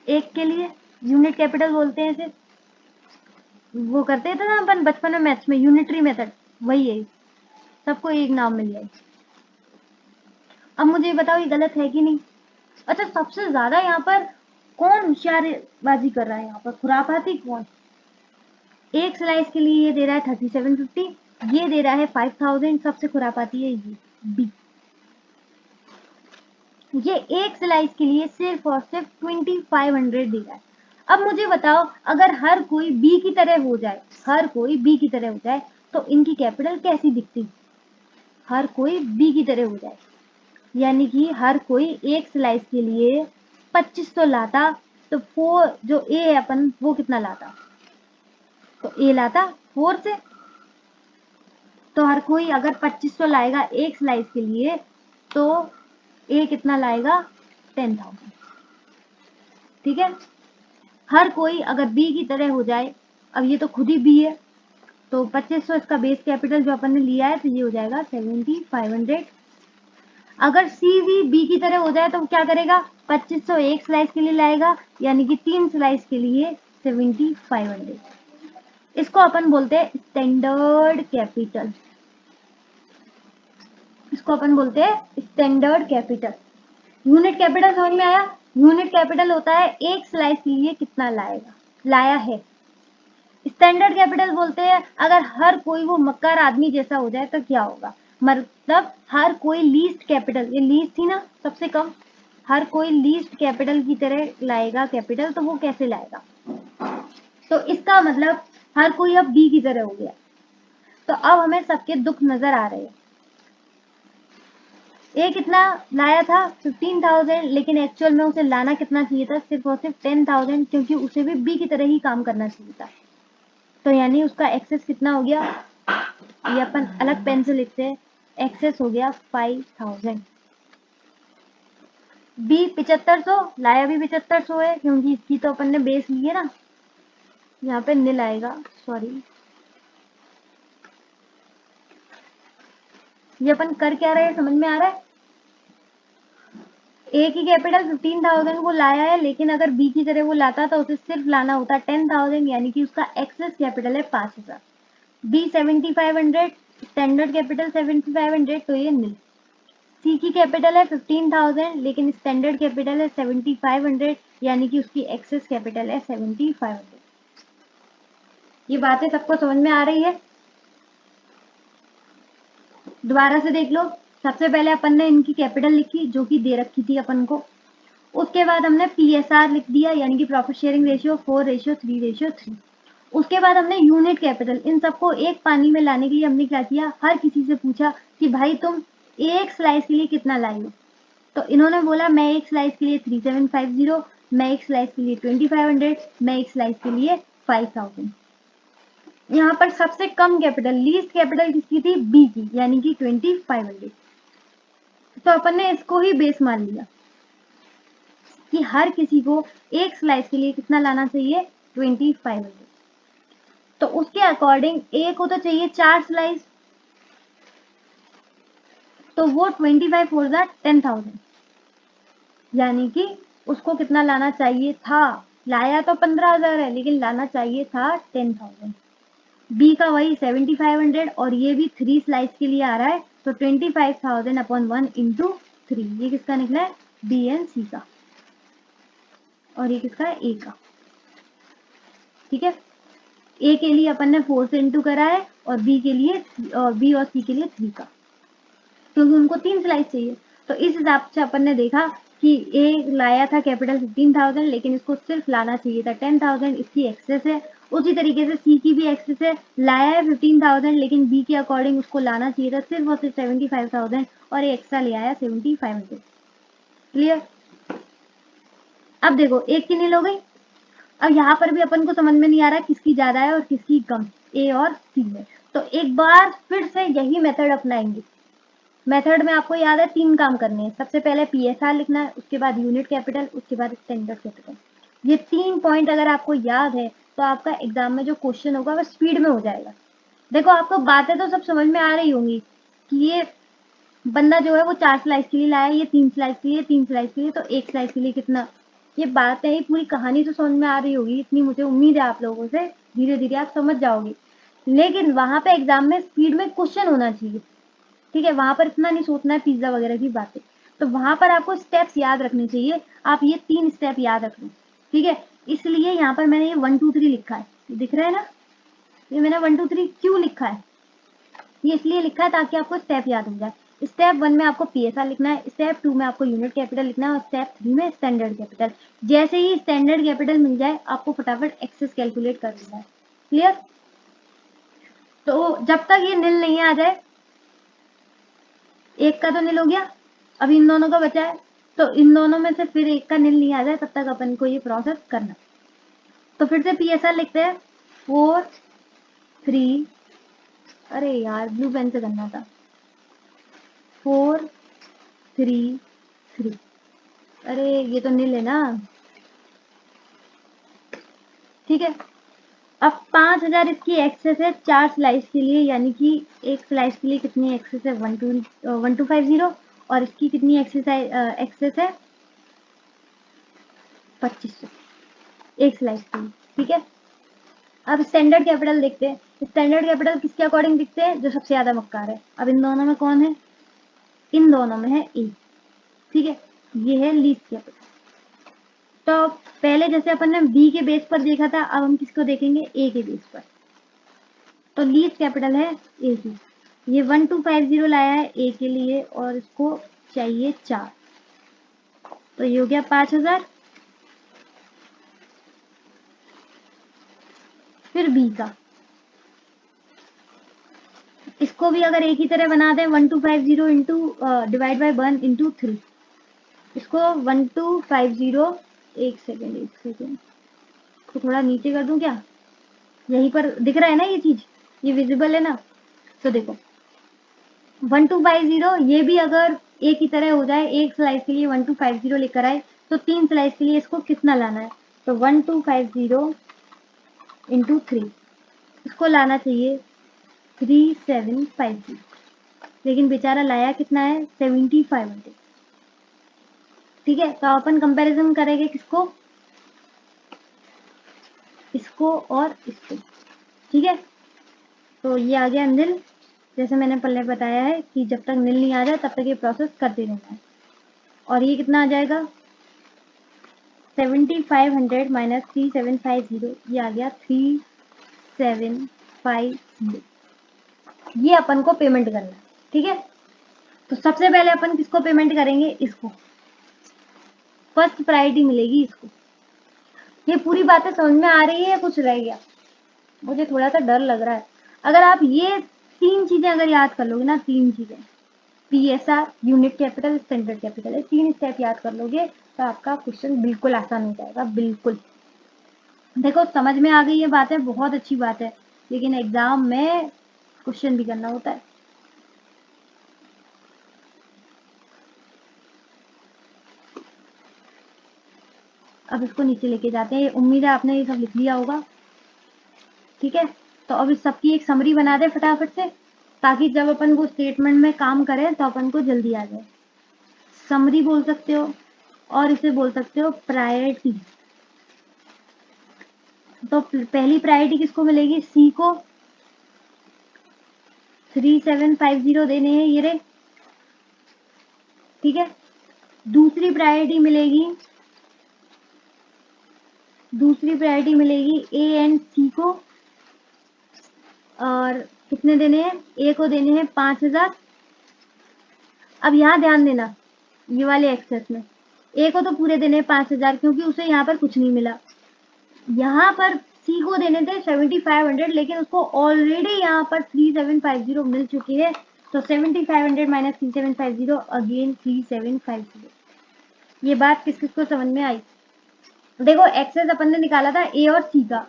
एक के लिए यूनिट कैपिटल बोलते हैं इसे, वो करते थे ना अपन बचपन में मैथ्स में, यूनिटरी मेथड, वही है। सबको एक नाम मिल गया। अब मुझे बताओ ये गलत है कि नहीं। अच्छा, सबसे ज्यादा यहाँ पर कौन होशियारबाजी कर रहा है, यहाँ पर खुरापाती कौन। एक स्लाइस के लिए ये दे रहा है 3750, ये दे रहा है 5000। सबसे खुरापाती है ये बी। ये एक स्लाइस के लिए सिर्फ और सिर्फ 2500 दे रहा है। अब मुझे बताओ, अगर हर कोई बी की तरह हो जाए, हर कोई बी की तरह हो जाए, तो इनकी कैपिटल कैसी दिखती। हर कोई बी की तरह हो जाए, यानी कि हर कोई एक स्लाइस के लिए 2500 लाता, तो फोर जो ए है अपन वो कितना लाता, तो ए लाता 4 से। तो हर कोई अगर 2500 लाएगा एक स्लाइस के लिए, तो ए कितना लाएगा, 10,000। ठीक है। हर कोई अगर बी की तरह हो जाए, अब ये तो खुद ही बी है, तो 2500 इसका बेस कैपिटल जो अपन ने लिया है, तो ये हो जाएगा 7500। अगर सी भी बी की तरह हो जाए तो क्या करेगा, 2500 एक स्लाइस के लिए लाएगा, यानी कि 3 स्लाइस के लिए 7500। इसको अपन बोलते हैं स्टैंडर्ड कैपिटल। इसको अपन बोलते हैं स्टैंडर्ड कैपिटल। यूनिट कैपिटल समझ में आया। यूनिट कैपिटल होता है एक स्लाइस के लिए कितना लाया है। स्टैंडर्ड कैपिटल बोलते हैं अगर हर कोई वो मक्कार आदमी जैसा हो जाए तो क्या होगा, मतलब हर कोई लीस्ट कैपिटल, ये लीस्ट थी ना सबसे कम, हर कोई लीस्ट कैपिटल की तरह लाएगा कैपिटल, तो वो कैसे लाएगा, तो इसका मतलब हर कोई अब बी की तरह हो गया। तो अब हमें सबके दुख नजर आ रहे हैं। ए कितना लाया था 15,000, लेकिन एक्चुअल में उसे लाना कितना चाहिए था, सिर्फ और सिर्फ 10,000, क्योंकि उसे भी बी की तरह ही काम करना चाहिए था। तो यानी उसका एक्सेस कितना हो गया, ये अपन अलग पेन से लिखते हैं, एक्सेस हो गया 5000। बी 7500 लाया भी 7500 है, क्योंकि इसकी तो अपन ने बेस ली है ना, यहाँ पे निल आएगा, सॉरी। ये अपन कर क्या रहे हैं समझ में आ रहा है। ए की कैपिटल 15,000 को लाया है, लेकिन अगर बी की तरह वो लाता तो उसे सिर्फ लाना होता 10,000, यानी कि उसका एक्सेस कैपिटल है 5,000। बी 7500, स्टैंडर्ड कैपिटल 7500, तो ये निल। सी की कैपिटल है 15,000, लेकिन स्टैंडर्ड कैपिटल है 7500, यानी कि उसकी एक्सेस कैपिटल है 7500। ये बातें सबको समझ में आ रही है। दोबारा से देख लो। सबसे पहले अपन ने इनकी कैपिटल लिखी जो कि दे रखी थी अपन को। उसके बाद हमने PSR लिख दिया, यानी कि प्रॉफिट शेयरिंग रेशियो 4:3:3। उसके बाद हमने यूनिट कैपिटल, इन सबको एक पानी में लाने के लिए हमने क्या किया, हर किसी से पूछा कि भाई तुम एक स्लाइस के लिए कितना लाई हो। तो इन्होंने बोला मैं एक स्लाइस के लिए 3750, मैं एक स्लाइस के लिए 2500, मैं एक स्लाइस के लिए 5000। यहाँ पर सबसे कम कैपिटल, लीस्ट कैपिटल किसकी थी, बी की, यानी कि 2500। तो अपन ने इसको ही बेस मान लिया कि हर किसी को एक स्लाइस के लिए कितना लाना चाहिए, 2500। तो उसके अकॉर्डिंग ए को तो चाहिए 4 स्लाइस, तो वो 25 फोर 10,000, यानी कि उसको कितना लाना चाहिए था, लाया तो 15,000 है, लेकिन लाना चाहिए था 10,000। बी का वही 7500, और ये भी 3 स्लाइस के लिए आ रहा है, तो 25,000 अपॉन 1 इंटू 3। ये किसका निकला है, बी एंड सी का, और ये किसका है, ए का। ठीक है। ए के लिए अपन ने 4 से इंटू करा है, और बी के लिए, और बी और सी के लिए 3 का, क्योंकि उनको 3 स्लाइस चाहिए। तो इस हिसाब से अपन ने देखा कि ए लाया था कैपिटल 15,000, लेकिन इसको सिर्फ लाना चाहिए था 10,000, इसकी एक्सेस है, उसी तरीके से सी की भी एक्सेस है, लाया है 15,000, लेकिन बी के अकॉर्डिंग उसको लाना चाहिए था सिर्फ और सिर्फ 75,000 और ये एक्स्ट्रा ले आया 7500। क्लियर? अब देखो एक की नील हो गई। अब यहाँ पर भी अपन को समझ में नहीं आ रहा किसकी ज्यादा है और किसकी कम, ए और सी में। तो एक बार फिर से यही मेथड अपनाएंगे। मेथड में आपको याद है 3 काम करने हैं। सबसे पहले पीएसआर लिखना है, उसके बाद यूनिट कैपिटल, उसके बाद स्टैंडर्ड कैपिटल। ये 3 पॉइंट अगर आपको याद है तो आपका एग्जाम में जो क्वेश्चन होगा वो स्पीड में हो जाएगा। देखो आपको बातें तो सब समझ में आ रही होंगी कि ये बंदा जो है वो 4 स्लाइस के लिए लाया, ये 3 स्लाइस के लिए, 3 स्लाइस के लिए, तो 1 स्लाइस के लिए कितना। ये बात है, पूरी कहानी तो समझ में आ रही होगी, इतनी मुझे उम्मीद है आप लोगों से। धीरे धीरे आप समझ जाओगे, लेकिन वहां पे एग्जाम में स्पीड में क्वेश्चन होना चाहिए। ठीक है, वहां पर इतना नहीं सोचना है पिज्जा वगैरह की बातें। तो वहां पर आपको स्टेप्स याद रखने चाहिए। आप ये 3 स्टेप याद रख लो। ठीक है, इसलिए यहाँ पर मैंने ये 1 2 3 लिखा है, दिख रहा है ना। ये मैंने 1 2 3 क्यों लिखा है, ये इसलिए लिखा है ताकि आपको स्टेप याद हो जाए। स्टेप 1 में आपको पीएसआर लिखना है, स्टेप 2 में आपको यूनिट कैपिटल लिखना है और स्टेप 3 में स्टैंडर्ड कैपिटल। जैसे ही स्टैंडर्ड कैपिटल मिल जाए आपको फटाफट एक्सेस कैलकुलेट कर देना है। क्लियर? तो जब तक ये नील नहीं आ जाए, एक का तो नील हो गया, अब इन दोनों का बचा है, तो इन दोनों में से फिर एक का नील नहीं आ जाए तब तक अपन को ये प्रोसेस करना। तो फिर से पीएसआर लिखते हैं 4 3, अरे यार ब्लू पेन से करना था, 4 3 3, अरे ये तो नील है ना। ठीक है, अब 5,000 इसकी एक्सेस है 4 स्लाइस के लिए, यानी कि एक स्लाइस के लिए कितनी एक्सेस है 1250, और इसकी कितनी एक्सेस है 2500 एक स्लाइस के लिए। ठीक है, अब स्टैंडर्ड कैपिटल देखते हैं। स्टैंडर्ड कैपिटल किसके अकॉर्डिंग दिखते हैं, जो सबसे ज्यादा मक्कार है। अब इन दोनों में कौन है, इन दोनों में है ए। ठीक है, ये है लीस्ट कैपिटल। तो पहले जैसे अपन ने बी के बेस पर देखा था, अब हम किसको देखेंगे, ए के बेस पर। तो लीस्ट कैपिटल है ए की, ये 1250 लाया है ए के लिए और इसको चाहिए 4, तो ये हो गया 5,000। फिर बी का, इसको भी अगर एक ही तरह बना दें 1250 इंटू डिवाइड बाई 1 इंटू 3, इसको 1250, एक सेकेंड तो थोड़ा नीचे कर दूं क्या, यहीं पर दिख रहा है ना ये चीज, ये विजिबल है ना। तो देखो 1250 ये भी अगर एक ही तरह हो जाए, एक स्लाइस के लिए 1250 लेकर आए, तो 3 स्लाइस के लिए इसको कितना लाना है, तो 1250 इंटू 3, इसको लाना चाहिए 3750, लेकिन बेचारा लाया कितना है 7500। ठीक है, तो अपन कंपैरिजन करेंगे किसको, इसको और इसको। ठीक है, तो ये आ गया नील। जैसे मैंने पहले बताया है कि जब तक नील नहीं आ जाए तब तक ये प्रोसेस करते रहना है। और ये कितना आ जाएगा 7500 माइनस 3750, ये आ गया 3750। ये अपन को पेमेंट करना है। ठीक है, तो सबसे पहले अपन किसको पेमेंट करेंगे, इसको फर्स्ट प्रायोरिटी मिलेगी इसको। ये पूरी बातें समझ में आ रही है या कुछ रह गया, मुझे थोड़ा सा डर लग रहा है। अगर आप ये 3 चीजें अगर याद कर लोगे ना, 3 चीजें, PSR, unit capital, standard capital, ये 3 स्टेप याद कर लोगे तो आपका क्वेश्चन बिल्कुल आसान हो जाएगा, बिल्कुल। देखो समझ में आ गई ये बातें, बहुत अच्छी बात है, लेकिन एग्जाम में क्वेश्चन भी करना होता है। अब इसको नीचे लेके जाते हैं, उम्मीद है आपने ये सब लिख लिया होगा। ठीक है, तो अब इस सबकी एक समरी बना दे फटाफट से, ताकि जब अपन को स्टेटमेंट में काम करें तो अपन को जल्दी आ जाए। समरी बोल सकते हो और इसे बोल सकते हो प्रायोरिटी। तो पहली प्रायोरिटी किसको मिलेगी, सी को 3750 देने हैं ये रे। ठीक है, दूसरी प्रायोरिटी मिलेगी, ए एंड सी को, और कितने देने हैं, ए को देने हैं 5,000। अब यहाँ ध्यान देना, ये वाले एक्सेस में ए को तो पूरे देने हैं 5,000, क्योंकि उसे यहाँ पर कुछ नहीं मिला। यहाँ पर सी को देने थे 7500, लेकिन उसको ऑलरेडी यहाँ पर 3750 मिल चुके हैं। तो 7500 माइनस 3750 अगेन 3750। ये बात किस किस को समझ में आई? देखो एक्सेस अपन ने निकाला था ए और सी का,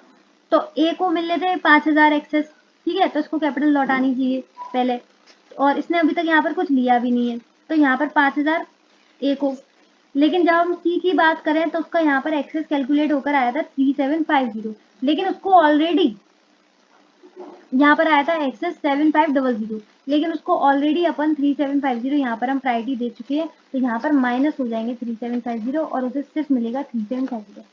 तो ए को मिलने थे 5000 एक्सेस, ठीक है, तो इसको कैपिटल लौटानी चाहिए पहले, और इसने अभी तक यहाँ पर कुछ लिया भी नहीं है, तो यहाँ पर 5000 ए को। लेकिन जब हम सी की बात करें तो उसका यहाँ पर एक्सेस कैलकुलेट होकर आया था 3750, लेकिन उसको ऑलरेडी यहाँ पर आया था एक्सेस 7500, लेकिन उसको ऑलरेडी अपन 3750 यहाँ पर हम प्रायोरिटी दे चुके हैं, तो यहाँ पर माइनस हो जाएंगे 3750 और उसे सिर्फ मिलेगा 3750।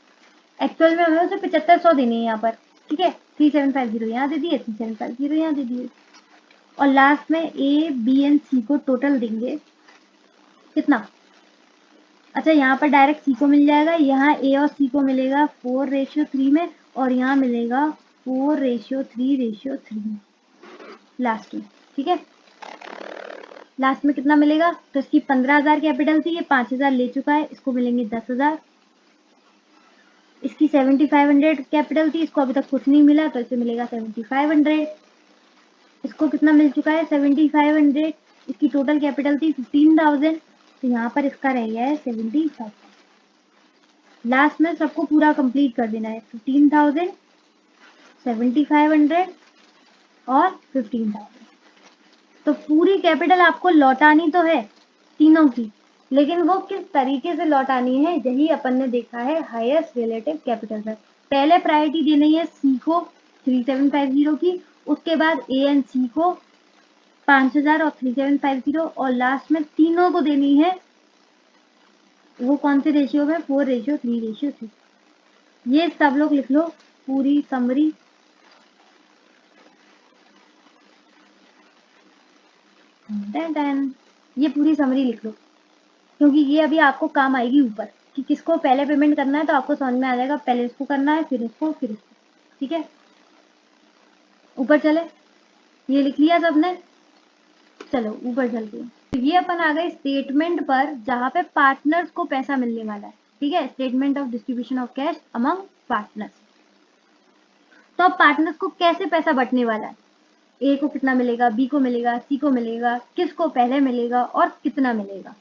एक्चुअल में हमें उसे 7500 देने हैं यहाँ पर, ठीक है, 3750 यहाँ दे दिए, 3750 यहाँ दे दिए, और लास्ट में ए बी एंड सी को टोटल देंगे कितना। अच्छा यहाँ पर डायरेक्ट सी को मिल जाएगा, यहाँ ए और सी को मिलेगा 4:3 में, और यहाँ मिलेगा 4:3:3 में लास्ट में, ठीक है। लास्ट में कितना मिलेगा, तो इसकी 15,000 कैपिटल थी, ये 5,000 ले चुका है, इसको मिलेंगे 10,000। इसकी 7500 कैपिटल थी, इसको अभी तक कुछ नहीं मिला, तो इसे मिलेगा 7500। इसको कितना मिल चुका है 7500, इसकी टोटल कैपिटल थी 15,000, तो यहाँ पर इसका रह गया है 75। लास्ट में सबको पूरा कंप्लीट कर देना है, 15,000, 7500 और 15,000। तो पूरी कैपिटल आपको लौटानी तो है तीनों की, लेकिन वो किस तरीके से लौटानी है यही अपन ने देखा है हाईएस्ट रिलेटिव कैपिटल पर। पहले प्रायोरिटी देनी है सी को 3750 की, उसके बाद ए एंड सी को 5000 और 3750, और लास्ट में तीनों को देनी है वो कौन से रेशियो में, 4:3:3। ये सब लोग लिख लो पूरी समरी। ये पूरी समरी लिख लो, क्योंकि ये अभी आपको काम आएगी ऊपर कि किसको पहले पेमेंट करना है, तो आपको समझ में आ जाएगा पहले इसको करना है फिर इसको फिर इसको, ठीक है। ऊपर चले, ये लिख लिया सबने, चलो ऊपर चलते हैं। तो ये अपन आ गए स्टेटमेंट पर जहाँ पे पार्टनर्स को पैसा मिलने वाला है, ठीक है, statement of distribution of cash among partners. तो अब पार्टनर्स को कैसे पैसा बंटने वाला है, ए को कितना मिलेगा, बी को मिलेगा, सी को मिलेगा, किसको पहले मिलेगा और कितना मिलेगा।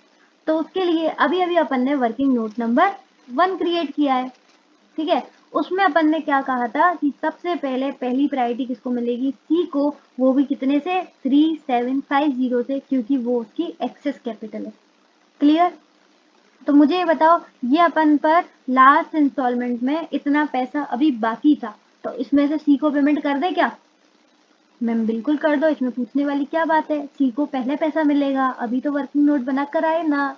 तो उसके लिए अभी अभी अपन ने वर्किंग नोट नंबर 1 क्रिएट किया है, ठीक है। उसमें अपन ने क्या कहा था कि सबसे पहले पहली प्रायोरिटी किसको मिलेगी, सी को, वो भी कितने से, 3750 से, क्योंकि वो उसकी एक्सेस कैपिटल है। क्लियर? तो मुझे ये बताओ, ये अपन पर लास्ट इंस्टॉलमेंट में इतना पैसा अभी बाकी था, तो इसमें से सी को पेमेंट कर दे क्या? मैम बिल्कुल कर दो, इसमें पूछने वाली क्या बात है, सी को पहले पैसा मिलेगा, अभी तो वर्किंग नोट बना कर आए ना।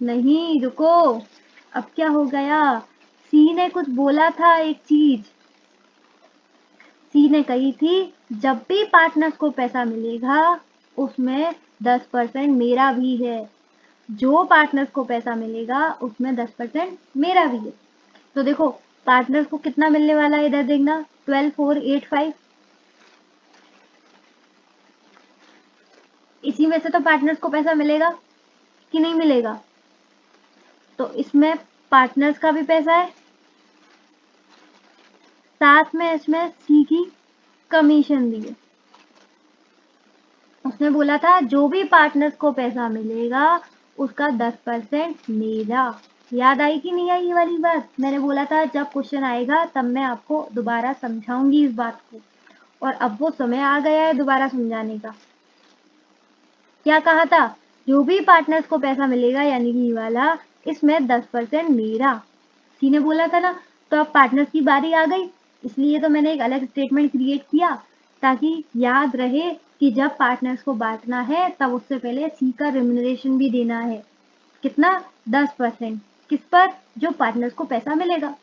नहीं रुको, अब क्या हो गया, सी ने कुछ बोला था एक चीज, सी ने कही थी जब भी पार्टनर्स को पैसा मिलेगा उसमें 10% मेरा भी है, जो पार्टनर्स को पैसा मिलेगा उसमें 10% मेरा भी है। तो देखो पार्टनर्स को कितना मिलने वाला है, इधर देखना 12,485, इसी में से तो पार्टनर्स को पैसा मिलेगा कि नहीं मिलेगा, तो इसमें पार्टनर्स का भी पैसा है, साथ में इसमें सी की कमीशन भी है। उसने बोला था जो भी पार्टनर्स को पैसा मिलेगा उसका 10% मेरा। याद आई कि नहीं आई ये वाली बात? मैंने बोला था जब क्वेश्चन आएगा तब मैं आपको दोबारा समझाऊंगी इस बात को, और अब वो समय आ गया है दोबारा समझाने का। क्या कहा था, जो भी पार्टनर्स को पैसा मिलेगा यानी कि ये वाला, इसमें 10% मेरा, सी ने बोला था ना। तो अब पार्टनर्स की बारी आ गई, इसलिए तो मैंने एक अलग स्टेटमेंट क्रिएट किया ताकि याद रहे कि जब पार्टनर्स को बांटना है तब उससे पहले सी का रेम्यूनरेशन भी देना है। कितना? 10%। किस पर? जो पार्टनर्स को पैसा मिलेगा।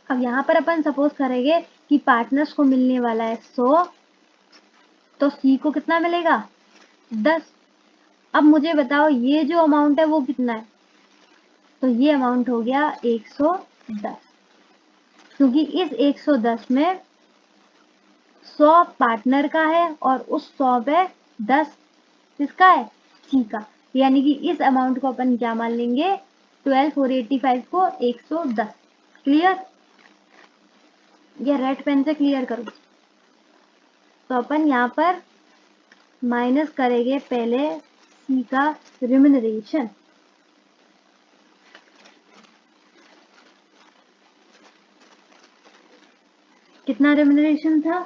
अब यहाँ पर अपन सपोज करेंगे कि पार्टनर्स को मिलने वाला है 100, तो सी को कितना मिलेगा? 10। अब मुझे बताओ ये जो अमाउंट है वो कितना है, तो ये अमाउंट हो गया 110, क्योंकि इस 110 में 100 पार्टनर का है और उस 100 पे 10 किसका है? सी का, यानी कि इस अमाउंट को अपन क्या मान लेंगे, 12,485 को 110। क्लियर? ये रेड पेन से क्लियर करो। तो अपन यहाँ पर माइनस करेंगे पहले सी का रिम्यूनरेशन। कितना रिम्यूनरेशन था?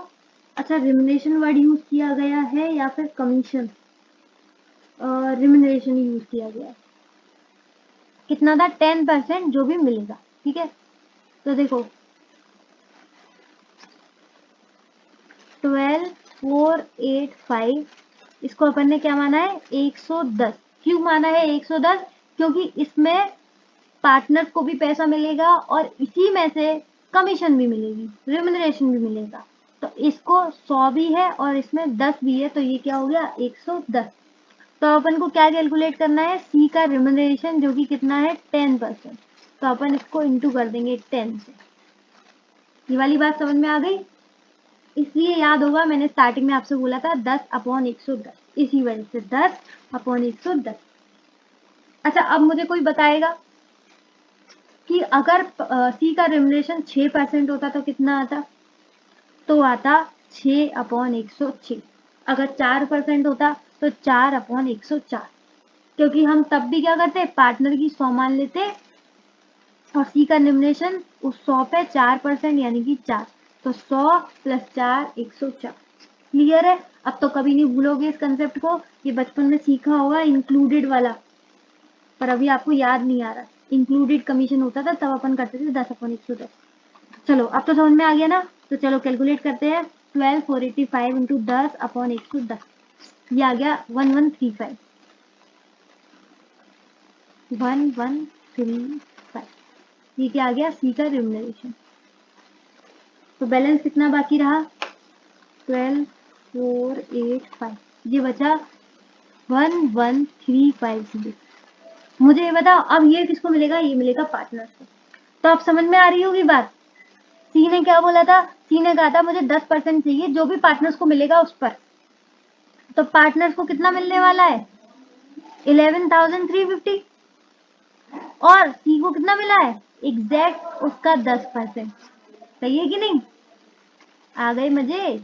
अच्छा, रिम्यूनरेशन वर्ड यूज किया गया है या फिर कमीशन? रिम्यूनरेशन यूज किया गया है। कितना था? 10% जो भी मिलेगा, ठीक है। तो देखो 12,485, इसको अपन ने क्या माना है? 110। क्यों माना है 110? क्योंकि इसमें पार्टनर को भी पैसा मिलेगा और इसी में से कमीशन भी मिलेगी, रिम्यूनरेशन भी मिलेगा। तो इसको 100 भी है और इसमें 10 भी है, तो ये क्या हो गया? 110। तो अपन को क्या कैलकुलेट करना है? सी का रिम्यूनरेशन, जो कि कितना है? 10%। तो अपन इसको इंटू कर देंगे 10 से। ये वाली बात समझ में आ गई? इसलिए याद होगा मैंने स्टार्टिंग में आपसे बोला था 10/110, इसी वजह से 10/110। अच्छा, अब मुझे कोई बताएगा कि अगर सी का रिम्यूनरेशन 6% होता तो कितना आता? तो आता 6/106। अगर 4% होता तो 4/104। क्योंकि हम तब भी क्या करते? पार्टनर की 100 मान लेते और सी का रिम्यूनरेशन उस 100 पे 4% यानी कि 4। तो 100 + 4 104। क्लियर है? अब तो कभी नहीं भूलोगे इस कंसेप्ट को, ये बचपन में सीखा होगा इंक्लूडेड वाला, पर अभी आपको याद नहीं आ रहा। इंक्लूडेड कमीशन होता था तब अपन करते थे 10/110। चलो अब तो समझ में आ गया ना? तो चलो कैलकुलेट करते हैं। 12,485 इंटू 10/110, ये आ गया 1135। 1135, ये क्या आ गया? सी का रिम्यूनरेशन। तो बैलेंस कितना बाकी रहा? 12,485, ये बचा 11,350। मुझे ये बताओ, अब ये किसको मिलेगा? ये मिलेगा पार्टनर्स को। तो अब समझ में आ रही होगी बात। सी ने क्या बोला था? सी ने कहा था मुझे 10% चाहिए जो भी पार्टनर्स को मिलेगा उस पर। तो पार्टनर्स को कितना मिलने वाला है? 11,350। और सी को कितना मिला है? एग्जैक्ट उसका 10%। सही है कि नहीं? आ गए मजे?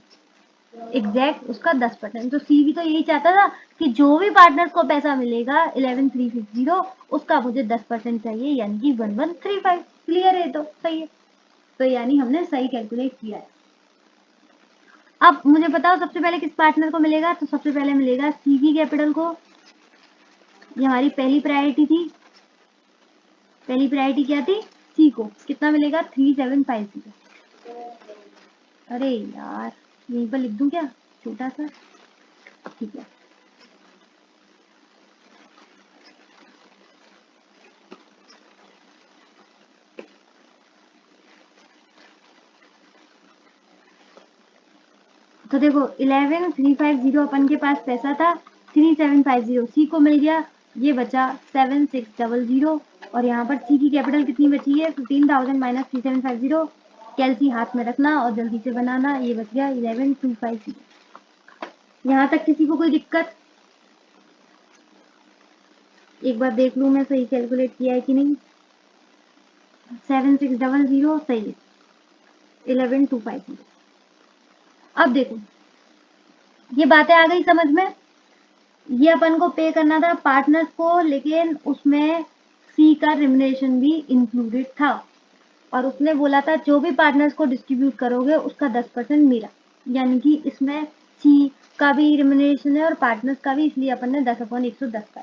एग्जैक्ट उसका 10%। तो सी भी तो यही चाहता था कि जो भी पार्टनर को पैसा मिलेगा 11,350, उसका मुझे 10% चाहिए, यानी कि 1135। क्लियर है? तो सही है। तो यानी हमने सही कैलकुलेट किया है। अब मुझे बताओ सबसे पहले किस पार्टनर को मिलेगा? तो सबसे पहले मिलेगा सी की कैपिटल को। ये हमारी पहली प्रायोरिटी थी। पहली प्रायोरिटी क्या थी? सी को। कितना मिलेगा? 3750। अरे यार, यहीं पर लिख दूं क्या छोटा सा? ठीक है। तो देखो 11,350 अपन के पास पैसा था, 3750 सी को मिल गया, ये बचा 7600। और यहाँ पर सी की कैपिटल कितनी बची है? 15,000 माइनस 3750। कैलसी हाथ में रखना और जल्दी से बनाना। ये बच गया 11,250। यहाँ तक किसी को कोई दिक्कत? एक बार देख लूं मैं सही कैलकुलेट किया है कि नहीं। 7600 सही है। 11,250। अब देखो ये बातें आ गई समझ में। ये अपन को पे करना था पार्टनर्स को, लेकिन उसमें सी का रिम्यूनरेशन भी इंक्लूडेड था। और उसने बोला था जो भी पार्टनर्स को डिस्ट्रीब्यूट करोगे उसका 10% मेरा, यानी कि इसमें सी का भी रिम्यूनरेशन है और पार्टनर्स का भी, इसलिए अपन ने 10/110 का।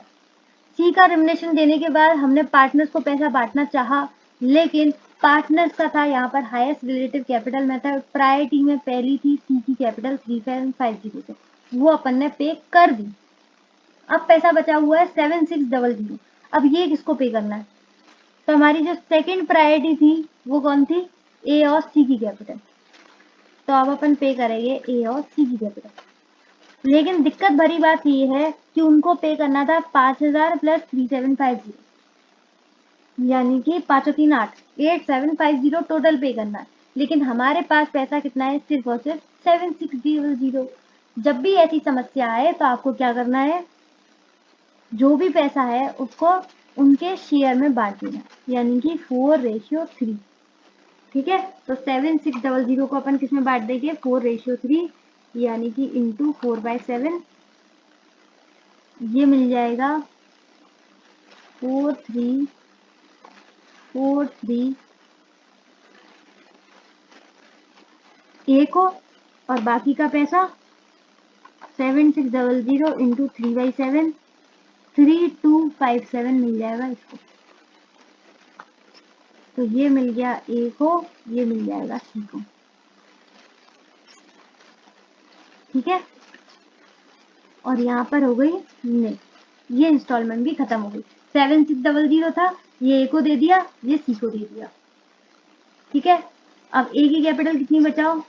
सी का रिम्यूनरेशन देने के बाद हमने पार्टनर्स को पैसा बांटना चाहा, लेकिन पार्टनर्स का था यहाँ पर highest relative capital method. Priority में पहली थी सी की कैपिटल 3750 से, वो अपन ने पे कर दी। अब पैसा बचा हुआ है 7600। अब ये किसको पे करना है? तो हमारी जो सेकंड प्रायोरिटी थी वो कौन थी? ए और सी की कैपिटल। तो अब अपन पे करेंगे ए और सी की कैपिटल। लेकिन दिक्कत भरी बात ये है कि उनको पे करना था 5,000 प्लस 3750, यानी कि 5 और 3 8, 8750 टोटल पे करना है। लेकिन हमारे पास पैसा कितना है? सिर्फ और सिर्फ 7600। जब भी ऐसी समस्या आए तो आपको क्या करना है? जो भी पैसा है उसको उनके शेयर में बांट देना, यानी कि 4:3। ठीक है, तो 7600 को अपन किस में बांट देंगे, 4:3, यानी कि इंटू 4/7, ये मिल जाएगा 4343 ए को, और बाकी का पैसा 7600 इंटू 3/7, 3257 मिल जाएगा इसको। तो ये मिल गया ए को, ये मिल जाएगा सी को। ठीक है, और यहाँ पर हो गई नहीं, ये इंस्टॉलमेंट भी खत्म हो गई। 7600 था, ये ए को दे दिया, ये सी को दे दिया। ठीक है, अब ए की कैपिटल कितनी बचाओ,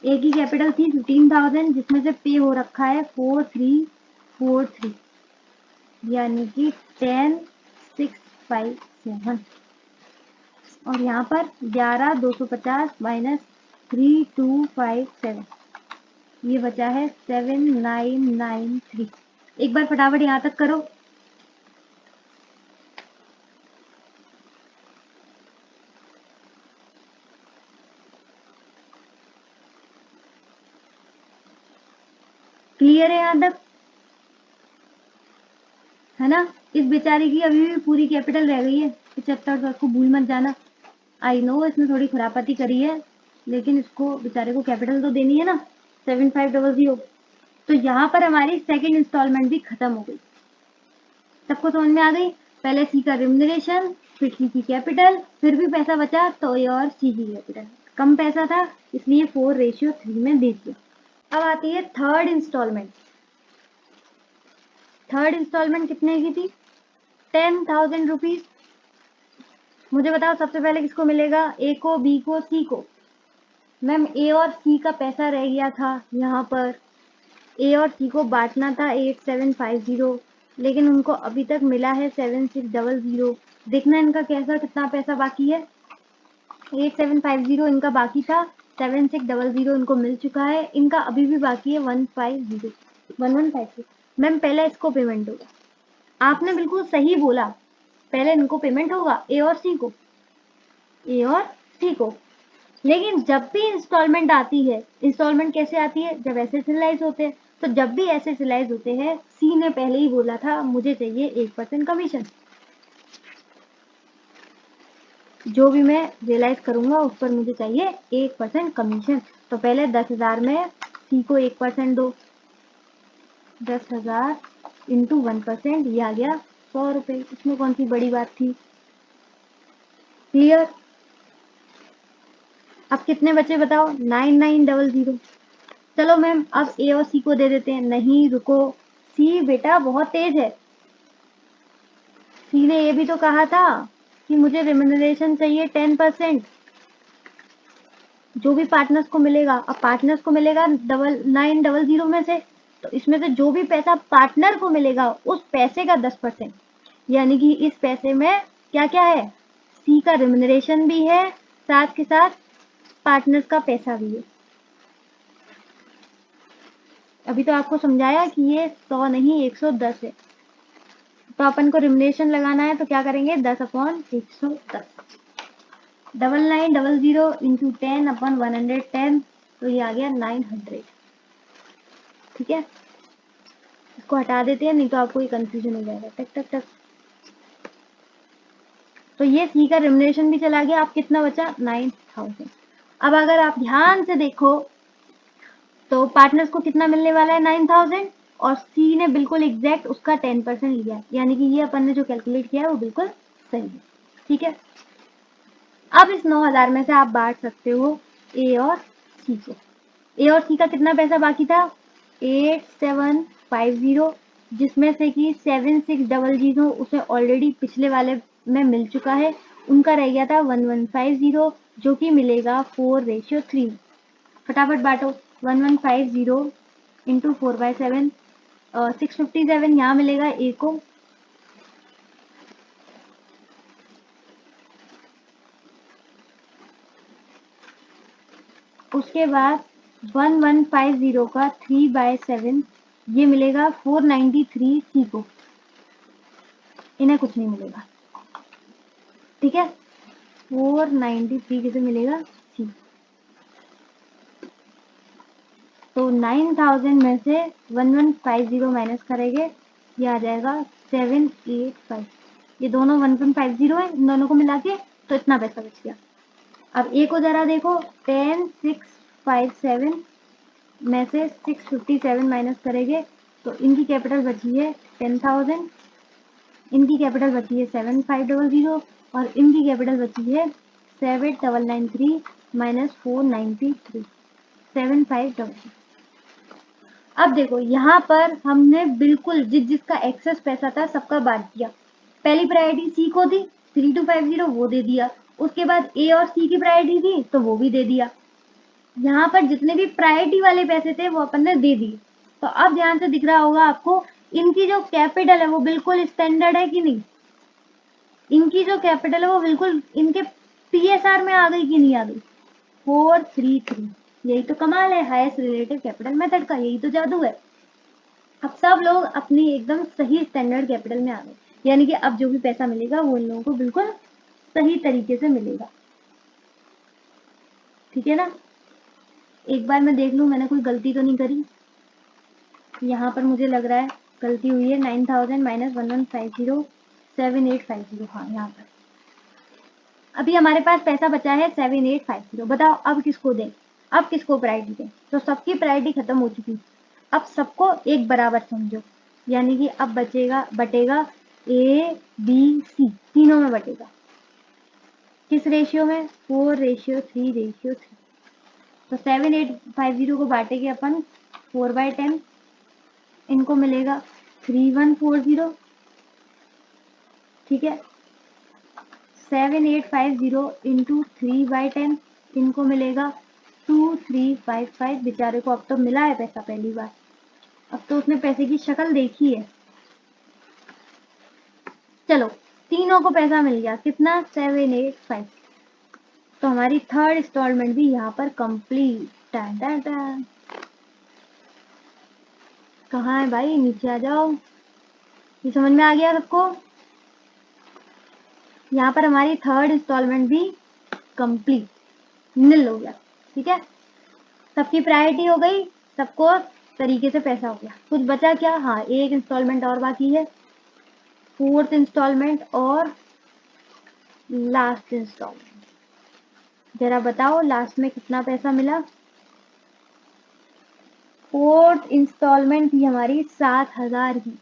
ए की कैपिटल थी 15,000, जिसमें से पे हो रखा है 4343, यानी कि 10657, और यहाँ पर 11,250 माइनस 3257, ये बचा है 7993। एक बार फटाफट यहाँ तक करो। क्लियर है यहाँ तक, है ना। इस बेचारी की अभी भी पूरी कैपिटल रह गई है 75, तो उसको भूल मत जाना। आई नो इसने थोड़ी खुरापाती करी है, लेकिन इसको बेचारे को कैपिटल तो देनी है ना, 7500। तो यहाँ पर हमारी सेकेंड इंस्टॉलमेंट भी खत्म हो गई। सबको समझ में आ गई, पहले सी का रिम्यूनरेशन, फिर सी की कैपिटल, फिर भी पैसा बचा तो ए और सी की कैपिटल। कम पैसा था इसलिए 4:3 में दे दिया। अब आती है थर्ड इंस्टॉलमेंट। थर्ड इंस्टॉलमेंट कितने की थी, 10,000 रुपीज। मुझे बताओ सबसे पहले किसको मिलेगा, ए को, बी को, सी को। मैम ए और सी का पैसा रह गया था यहाँ पर, ए और सी को बांटना था 8750, लेकिन उनको अभी तक मिला है 7600। देखना इनका कैसा कितना पैसा बाकी है, 8750 इनका बाकी था, 7600 इनको मिल चुका है, इनका अभी भी बाकी है 1150। मैम पहले इसको पेमेंट होगा, आपने बिल्कुल सही बोला, पहले इनको पेमेंट होगा, ए और सी को, ए और सी को। लेकिन जब भी इंस्टॉलमेंट आती है, इंस्टॉलमेंट कैसे आती है, जब ऐसे सिलाइज होते हैं। तो जब भी ऐसे सिलाइज होते हैं, सी ने पहले ही बोला था मुझे चाहिए 1% कमीशन, जो भी मैं रियलाइज करूंगा उस पर मुझे चाहिए 1% कमीशन। तो पहले 10,000 में सी को 1% दो, 10,000 इंटू 1%, ये आ गया 100 रुपए, इसमें कौन सी बड़ी बात थी। क्लियर, अब कितने बचे बताओ, 9900। चलो मैम अब ए और सी को दे देते हैं, नहीं रुको, सी बेटा बहुत तेज है, सी ने ये भी तो कहा था कि मुझे रिम्यूनरेशन चाहिए 10%, जो भी पार्टनर्स को मिलेगा। अब पार्टनर्स को मिलेगा 900 में से, तो इसमें से जो भी पैसा पार्टनर को मिलेगा उस पैसे का 10%, यानी कि इस पैसे में क्या क्या है, सी का रिम्यूनरेशन भी है, साथ के साथ पार्टनर्स का पैसा भी है। अभी तो आपको समझाया कि ये 100 नहीं 110 है, तो अपन को रिम्यूनरेशन लगाना है तो क्या करेंगे, 10/110, 9900 इंटू 10/110, तो ये आ गया 900। ठीक है, इसको हटा देते हैं, नहीं तो आपको ये कंफ्यूजन हो जाएगा, टक टक टक। तो ये सी का रिम्यूनरेशन भी चला गया, आप कितना बचा, 9000। अब अगर आप ध्यान से देखो तो पार्टनर्स को कितना मिलने वाला है, 9000, और सी ने बिल्कुल एग्जैक्ट उसका 10% लिया, यानी कि ये अपन ने जो कैलकुलेट किया है वो बिल्कुल सही है। ठीक है, अब इस 9000 में से आप बांट सकते हो ए और सी को। ए और सी का कितना पैसा बाकी था, 8750, जिसमें से कि 7600 उसे ऑलरेडी पिछले वाले में मिल चुका है, उनका रह गया था 1150, जो कि मिलेगा 4:3। फटाफट बांटो, 1150 इंटू 4/7, 657 यहाँ मिलेगा ए को, उसके बाद 1150 का 3/7, ये मिलेगा 493 सी को, इन्हें कुछ नहीं मिलेगा। ठीक है, 493 किसे मिलेगा? सी। तो 9000 में से 1150 माइनस करेंगे, ये आ जाएगा 785। ये दोनों 1150 है, इन दोनों को मिला के तो इतना पैसा बच गया। अब ए को जरा देखो, 10657 में से 657 माइनस करेंगे तो इनकी कैपिटल बची है 10,000, इनकी कैपिटल बची है 7500 और इनकी कैपिटल बची है 7993 माइनस 493 7500। अब देखो यहाँ पर हमने बिल्कुल जिसका एक्सेस पैसा था सबका बांट दिया। पहली प्रायोरिटी सी को दी, 3250 वो दे दिया। उसके बाद ए और सी की प्रायोरिटी थी तो वो भी दे दिया। यहाँ पर जितने भी प्रायोरिटी वाले पैसे थे वो अपन ने दे दिए। तो अब ध्यान से दिख रहा होगा आपको, इनकी जो कैपिटल है वो बिल्कुल स्टैंडर्ड है कि नहीं? इनकी जो कैपिटल है वो बिल्कुल इनके पीएसआर में आ गई कि नहीं आ गई? 433। यही तो कमाल है हाईएस्ट रिलेटिव कैपिटल मेथड का, यही तो जादू है। अब सब लोग अपनी एकदम सही स्टैंडर्ड कैपिटल में आ गए, यानी कि अब जो भी पैसा मिलेगा वो इन लोगों को बिल्कुल सही तरीके से मिलेगा। ठीक है ना? एक बार मैं देख लूं मैंने कोई गलती तो नहीं करी। यहाँ पर मुझे लग रहा है गलती हुई है। 9000 माइनस 1150 7850। हाँ, यहाँ पर अभी हमारे पास पैसा बचा है 7850। बताओ अब किसको दें, अब किसको प्रायोरिटी दें? तो सबकी प्रायोरिटी खत्म हो चुकी, अब सबको एक बराबर समझो, यानी कि अब बटेगा ए बी सी, तीनों में बटेगा। किस रेशियो में? 4:3:3। तो 7850 को बांटेंगे अपन 4/10, इनको मिलेगा 3140। ठीक है, 7850 इंटू 3/10, इनको मिलेगा 2355। बेचारे को अब तो मिला है पैसा पहली बार, अब तो उसने पैसे की शक्ल देखी है। चलो तीनों को पैसा मिल गया, कितना? 785। तो हमारी थर्ड इंस्टॉलमेंट भी यहाँ पर कंप्लीट। कहाँ है भाई? नीचे आ जाओ। ये समझ में आ गया सबको? यहाँ पर हमारी थर्ड इंस्टॉलमेंट भी कंप्लीट, निल हो गया। ठीक है, सबकी प्रायोरिटी हो गई, सबको तरीके से पैसा हो गया। कुछ बचा क्या? हाँ, एक इंस्टॉलमेंट और बाकी है, फोर्थ इंस्टॉलमेंट और लास्ट इंस्टॉलमेंट। जरा बताओ लास्ट में कितना पैसा मिला? फोर्थ इंस्टॉलमेंट थी हमारी 7000 की।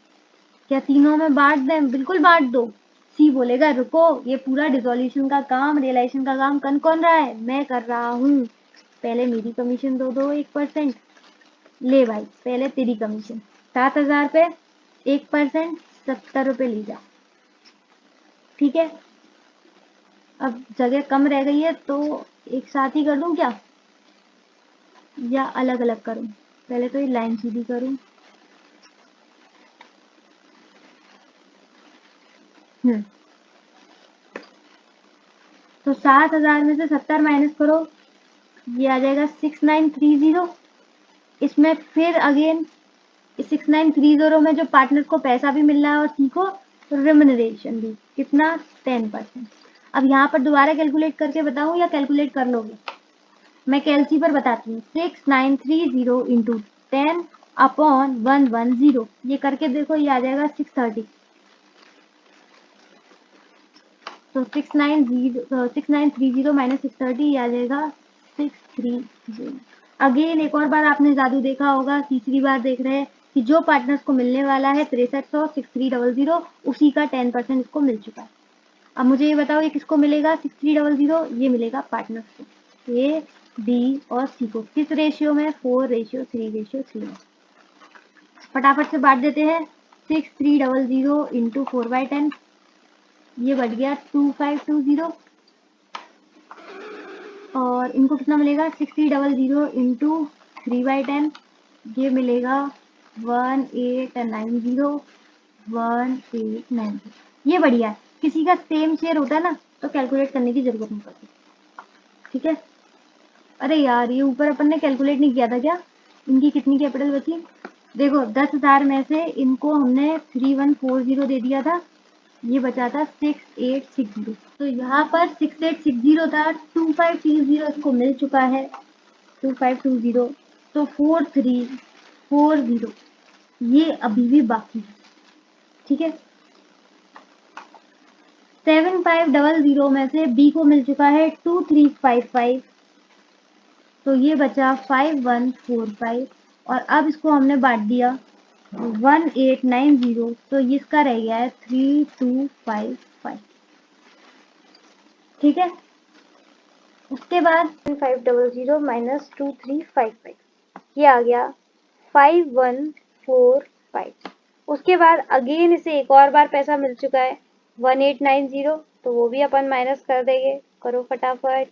क्या तीनों में बांट दें? बिल्कुल बांट दो। सी बोलेगा रुको, ये पूरा डिसोल्यूशन का काम, रियलाइजेशन का काम कौन रहा है? मैं कर रहा हूँ। पहले मेरी कमीशन दो 1%। ले भाई, पहले तेरी कमीशन 7000 पे 1%, 70 रुपए ली जा। ठीक है, अब जगह कम रह गई है तो एक साथ ही कर दूं क्या, या अलग अलग करूं? पहले तो ये लाइन सीधी करूं। तो 7000 में से 70 माइनस करो, ये आ जाएगा 6930। इसमें फिर अगेन 6930 में जो पार्टनर को पैसा भी मिल रहा है और सी को रिम्यूनरेशन भी, कितना? 10%। अब यहाँ पर दोबारा कैलकुलेट करके बताऊं या कैलकुलेट कर लोगे? मैं कैलसी पर बताती हूँ। 6930 इंटू 10 अपॉन 110, ये करके देखो, ये आ जाएगा 630। तो 6930 माइनस 630, ये आ जाएगा 630। अगेन एक और बार आपने जादू देखा होगा, तीसरी बार देख रहे हैं कि जो पार्टनर्स को मिलने वाला है 6300 6300, उसी का 10% इसको मिल चुका है। अब मुझे ये बताओ ये किसको मिलेगा? 6300 ये मिलेगा पार्टनर्स को, ए बी और सी को। किस रेशियो में? 4:3:3 में। फटाफट से बांट देते हैं। 6300 इंटू 4/10, ये बढ़ गया 2520। और इनको कितना मिलेगा? 6300 इंटू 3/10, ये मिलेगा 1890 1890। ये बढ़िया है, किसी का सेम शेयर होता है ना तो कैलकुलेट करने की जरूरत नहीं पड़ती। ठीक है, अरे यार ये ऊपर अपन ने कैलकुलेट नहीं किया था क्या? इनकी कितनी कैपिटल बची? देखो 10,000 में से इनको हमने 3140 दे दिया था, ये बचा था 6860। तो यहाँ पर 6860 था, 2530 इसको मिल चुका है, 2520। तो 4340 ये अभी भी बाकी है, ठीक है। 7500 में से बी को मिल चुका है 2355, तो ये बचा 5145। और अब इसको हमने बांट दिया 1890, तो इसका रह गया है 3255, ठीक है। उसके बाद 500 माइनस 2355, ये आ गया 5145। उसके बाद अगेन इसे एक और बार पैसा मिल चुका है 1890, तो वो भी अपन माइनस कर देंगे, करो फटाफट,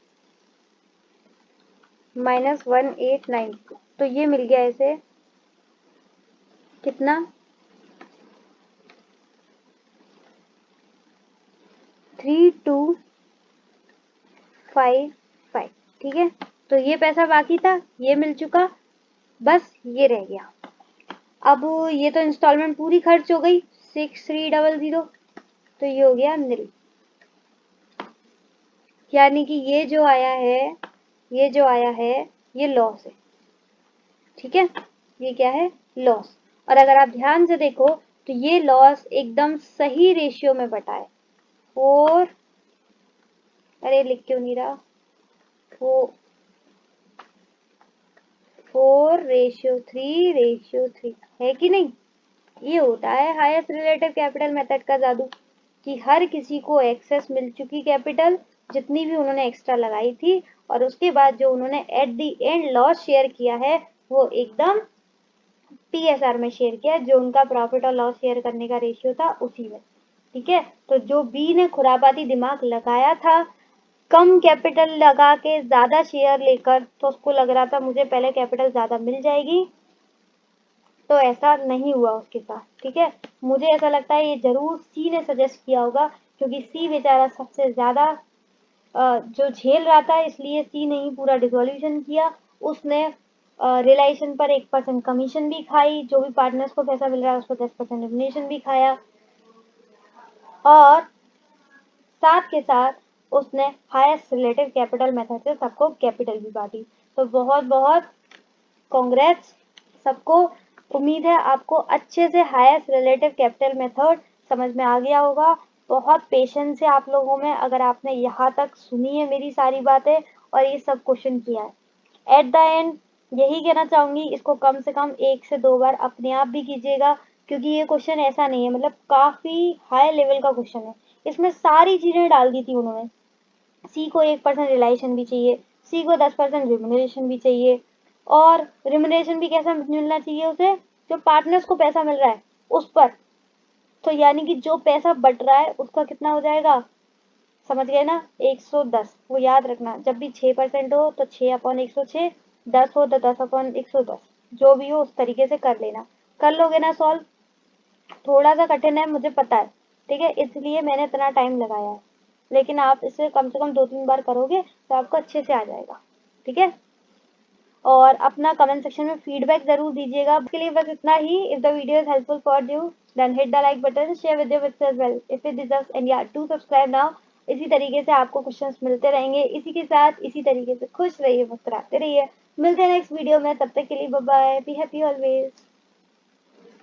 माइनस 1890। तो ये मिल गया इसे कितना, 3255, ठीक है। तो ये पैसा बाकी था, ये मिल चुका, बस ये रह गया। अब ये तो इंस्टॉलमेंट पूरी खर्च हो गई 6300, तो ये हो गया नील, यानी कि ये जो आया है, ये जो आया है, ये लॉस है, ठीक है। ये क्या है, लॉस। और अगर आप ध्यान से देखो तो ये लॉस एकदम सही रेशियो में बटा है, 4, अरे लिख क्यों नहीं रहा, 4:3 है कि नहीं। ये होता है हाईएस्ट रिलेटिव कैपिटल मेथड का जादू, कि हर किसी को एक्सेस मिल चुकी कैपिटल, जितनी भी उन्होंने एक्स्ट्रा लगाई थी, और उसके बाद जो उन्होंने at the end loss share किया है वो एकदम पीएसआर में शेयर किया, जो उनका प्रॉफिट और लॉस शेयर करने का रेशियो था उसी में, ठीक है। तो जो बी ने खुरापाती दिमाग लगाया था कम कैपिटल लगा के ज्यादा शेयर लेकर, तो उसको लग रहा था मुझे पहले कैपिटल ज्यादा मिल जाएगी, तो ऐसा नहीं हुआ उसके साथ, ठीक है। मुझे ऐसा लगता है ये जरूर सी ने सजेस्ट किया होगा, क्योंकि सी बेचारा सबसे ज्यादा जो झेल रहा था, इसलिए सी ने ही पूरा डिसोल्यूशन किया। उसने रिलाइजेशन पर 1% कमीशन भी खाई, जो भी पार्टनर्स को पैसा मिल रहा है उसको 10% रिमुनेशन भी खाया, और साथ के साथ उसने हाईएस्ट रिलेटिव कैपिटल मेथड से सबको कैपिटल भी बांटी। तो बहुत बहुत कांग्रेट्स सबको। उम्मीद है आपको अच्छे से हाईएस्ट रिलेटिव कैपिटल मेथड समझ में आ गया होगा। बहुत पेशेंस है आप लोगों में, अगर आपने यहाँ तक सुनी है मेरी सारी बातें और ये सब क्वेश्चन किया है। एट द एंड यही कहना चाहूंगी, इसको कम से कम 1 से 2 बार अपने आप भी कीजिएगा, क्योंकि ये क्वेश्चन ऐसा नहीं है, मतलब काफी हाई लेवल का क्वेश्चन है। इसमें सारी चीजें डाल दी थी उन्होंने। सी को 1% रिलाइजेशन भी चाहिए, सी को 10% रिम्यूनरेशन भी चाहिए, और रिम्यूनरेशन भी कैसा मिलना चाहिए उसे, जो पार्टनर्स को पैसा मिल रहा है उस पर। तो यानी कि जो पैसा बट रहा है उसका कितना हो जाएगा, समझ गए ना, 110। वो याद रखना, जब भी 6% हो तो 6/106, 10 हो तो 10/110, जो भी हो उस तरीके से कर लेना। कर लोगे ना सॉल्व, थोड़ा सा कठिन है मुझे पता है, ठीक है, इसलिए मैंने इतना टाइम लगाया है, लेकिन आप इसे कम से कम 2-3 बार करोगे तो आपको अच्छे से आ जाएगा, ठीक है। और अपना कमेंट सेक्शन में फीडबैक जरूर दीजिएगा। इसके लिए बस इतना ही। If the video is helpful for you then hit the like button, share with your friends as well if it deserves, and yeah do subscribe now. इसी तरीके से आपको क्वेश्चंस मिलते रहेंगे, इसी के साथ इसी तरीके से खुश रहिए, मुस्कुराते रहिए। मिलते हैं नेक्स्ट वीडियो में, तब तक के लिए bye bye, be happy always.